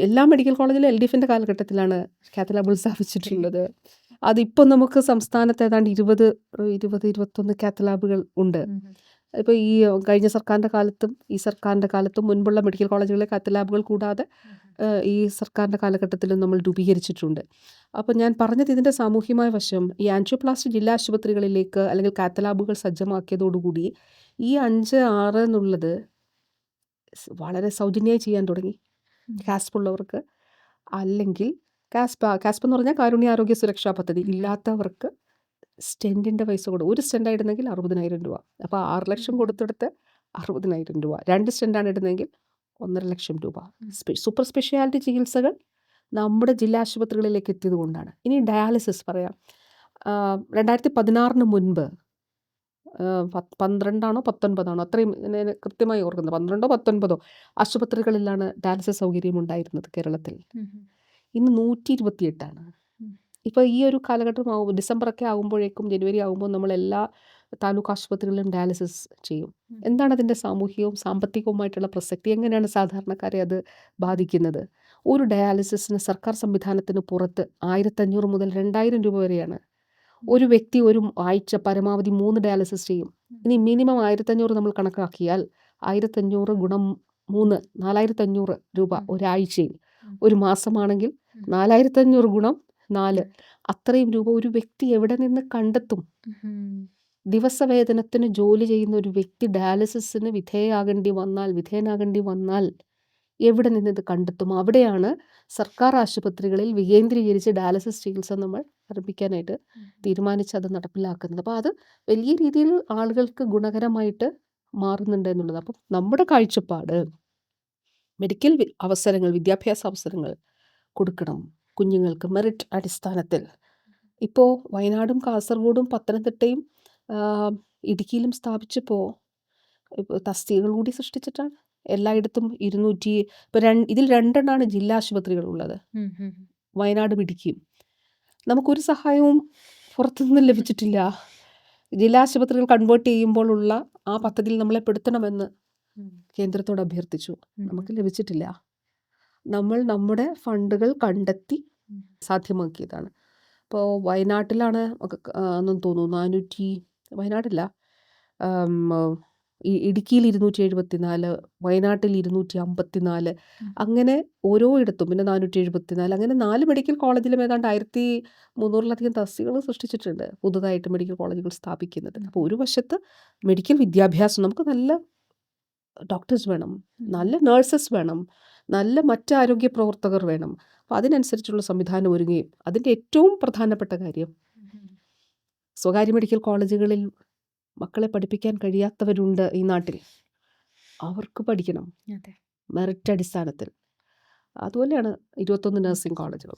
എല്ലാ മെഡിക്കൽ കോളേജിലും LDFൻ്റെ കാലഘട്ടത്തിലാണ് കാത്ത് ലാബുകൾ സ്ഥാപിച്ചിട്ടുള്ളത്. അതിപ്പോൾ നമുക്ക് സംസ്ഥാനത്ത് ഏതാണ്ട് 20-21 കാത്ത് ലാബുകൾ ഉണ്ട്. ഇപ്പോൾ ഈ കഴിഞ്ഞ സർക്കാരിൻ്റെ കാലത്തും ഈ സർക്കാരിൻ്റെ കാലത്തും മുൻപുള്ള മെഡിക്കൽ കോളേജുകളിലെ കാത്ത് ലാബുകൾ കൂടാതെ ഈ സർക്കാരിൻ്റെ കാലഘട്ടത്തിലും നമ്മൾ രൂപീകരിച്ചിട്ടുണ്ട്. അപ്പോൾ ഞാൻ പറഞ്ഞത്, ഇതിൻ്റെ സാമൂഹ്യമായ വശം, ഈ ആൻജിയോപ്ലാസ്റ്റി ജില്ലാ ആശുപത്രികളിലേക്ക് അല്ലെങ്കിൽ കാത്ത് ലാബുകൾ സജ്ജമാക്കിയതോടുകൂടി ഈ 5-6 എന്നുള്ളത് വളരെ സൗജന്യമായി ചെയ്യാൻ തുടങ്ങി കാസ്പ് ഉള്ളവർക്ക്. അല്ലെങ്കിൽ കാസ്പ് എന്ന് പറഞ്ഞാൽ കാരുണ്യ ആരോഗ്യ സുരക്ഷാ പദ്ധതി ഇല്ലാത്തവർക്ക് സ്റ്റെൻറ്റിൻ്റെ പൈസ കൊടുക്കും. ഒരു സ്റ്റെൻറ്റാണ് ഇടുന്നെങ്കിൽ 60,000 രൂപ. അപ്പോൾ 6 ലക്ഷം കൊടുത്തെടുത്ത് 60,000 രൂപ. 2 സ്റ്റെൻറ്റാണ് ഇടുന്നതെങ്കിൽ 1,50,000 രൂപ. ഉം. സൂപ്പർ സ്പെഷ്യാലിറ്റി ചികിത്സകൾ നമ്മുടെ ജില്ലാ ആശുപത്രികളിലേക്ക് എത്തിയത് കൊണ്ടാണ്. ഇനി ഡയാലിസിസ് പറയാം. 2016 മുൻപ് 12ആണോ 19ആണോ അത്രയും ഞാൻ കൃത്യമായി ഓർക്കുന്നത് 12ഓ 19ഓ ആശുപത്രികളിലാണ് ഡയാലിസിസ് സൗകര്യം ഉണ്ടായിരുന്നത് കേരളത്തിൽ. ഉം. ഇന്ന് 128ആണ്. ഉം. ഇപ്പോൾ ഈ ഒരു കാലഘട്ടം ഡിസംബറൊക്കെ ആകുമ്പോഴേക്കും ജനുവരി ആകുമ്പോൾ നമ്മൾ എല്ലാ താലൂക്ക് ആശുപത്രികളിലും ഡയാലിസിസ് ചെയ്യും. ഉം. എന്താണ് അതിൻ്റെ സാമൂഹികവും സാമ്പത്തികവുമായിട്ടുള്ള പ്രസക്തി? എങ്ങനെയാണ് സാധാരണക്കാരെ അത് ബാധിക്കുന്നത്? ഒരു ഡയാലിസിസിന് സർക്കാർ സംവിധാനത്തിന് പുറത്ത് 1,500 മുതൽ 2,000 രൂപ വരെയാണ്. ഒരു വ്യക്തി ഒരു ആഴ്ച പരമാവധി 3 ഡയാലിസിസ് ചെയ്യും. ഇനി മിനിമം 1,500 നമ്മൾ കണക്കാക്കിയാൽ 1,500 ഗുണം 3 4,500 രൂപ ഒരാഴ്ചയിൽ. ഒരു മാസമാണെങ്കിൽ 4,500 ഗുണം 4 അത്രയും രൂപ ഒരു വ്യക്തി എവിടെ നിന്ന് കണ്ടെത്തും? ദിവസവേതനത്തിന് ജോലി ചെയ്യുന്ന ഒരു വ്യക്തി ഡയാലിസിസിന് വിധേയനാകേണ്ടി വന്നാൽ എവിടെ നിന്ന് ഇത് കണ്ടെത്തും? അവിടെയാണ് സർക്കാർ ആശുപത്രികളിൽ വികേന്ദ്രീകരിച്ച് ഡയാലിസിസ് ചികിത്സ നമ്മൾ ആരംഭിക്കാനായിട്ട് തീരുമാനിച്ച് അത് നടപ്പിലാക്കുന്നത്. അപ്പോൾ അത് വലിയ രീതിയിൽ ആളുകൾക്ക് ഗുണകരമായിട്ട് മാറുന്നുണ്ട് എന്നുള്ളത്. അപ്പം നമ്മുടെ കാഴ്ചപ്പാട് മെഡിക്കൽ അവസരങ്ങൾ, വിദ്യാഭ്യാസ അവസരങ്ങൾ കൊടുക്കണം കുഞ്ഞുങ്ങൾക്ക് മെറിറ്റ് അടിസ്ഥാനത്തിൽ. ഇപ്പോൾ വയനാടും കാസർഗോഡും പത്തനംതിട്ടയും ഇടുക്കിയിലും സ്ഥാപിച്ചപ്പോൾ തസ്തികകൾ കൂടി സൃഷ്ടിച്ചിട്ടാണ്. എല്ലായിടത്തും 200 ഇപ്പോൾ ഇതിൽ 2 എണ്ണമാണ് ജില്ലാ ആശുപത്രികളുള്ളത്, വയനാടും ഇടുക്കിയും. നമുക്കൊരു സഹായവും പുറത്തുനിന്ന് ലഭിച്ചിട്ടില്ല. ജില്ലാ ആശുപത്രികൾ കൺവേർട്ട് ചെയ്യുമ്പോൾ ഉള്ള ആ പദ്ധതിയിൽ നമ്മളെ പെടുത്തണമെന്ന് കേന്ദ്രത്തോട് അഭ്യർത്ഥിച്ചു. നമുക്ക് ലഭിച്ചിട്ടില്ല. നമ്മൾ നമ്മുടെ ഫണ്ടുകൾ കണ്ടെത്തി സാധ്യമാക്കിയതാണ്. ഇപ്പോൾ വയനാട്ടിലാണ് എന്നും തോന്നുന്നു 400, വയനാട്ടില്ല, ഇടുക്കിയിൽ 274, വയനാട്ടിൽ 254, അങ്ങനെ ഓരോ ഇടത്തും പിന്നെ 474, അങ്ങനെ 4 മെഡിക്കൽ കോളേജിലും ഏതാണ്ട് 1,300-ലധികം തസ്തികകൾ സൃഷ്ടിച്ചിട്ടുണ്ട് പുതുതായിട്ട് മെഡിക്കൽ കോളേജുകൾ സ്ഥാപിക്കുന്നത്. അപ്പോൾ ഒരു വശത്ത് മെഡിക്കൽ വിദ്യാഭ്യാസം, നമുക്ക് നല്ല ഡോക്ടേഴ്സ് വേണം, നല്ല നഴ്സസ് വേണം, നല്ല മറ്റ് ആരോഗ്യ പ്രവർത്തകർ വേണം. അപ്പോൾ അതിനനുസരിച്ചുള്ള സംവിധാനം ഒരുങ്ങുകയും അതിൻ്റെ ഏറ്റവും പ്രധാനപ്പെട്ട കാര്യം സ്വകാര്യ മെഡിക്കൽ കോളേജുകളിൽ മക്കളെ പഠിപ്പിക്കാൻ കഴിയാത്തവരുണ്ട് ഈ നാട്ടിൽ. അവർക്ക് പഠിക്കണം അതെ. മെറിറ്റ് അടിസ്ഥാനത്തിൽ. അതുപോലെയാണ് 21 നഴ്സിംഗ് കോളേജുകൾ.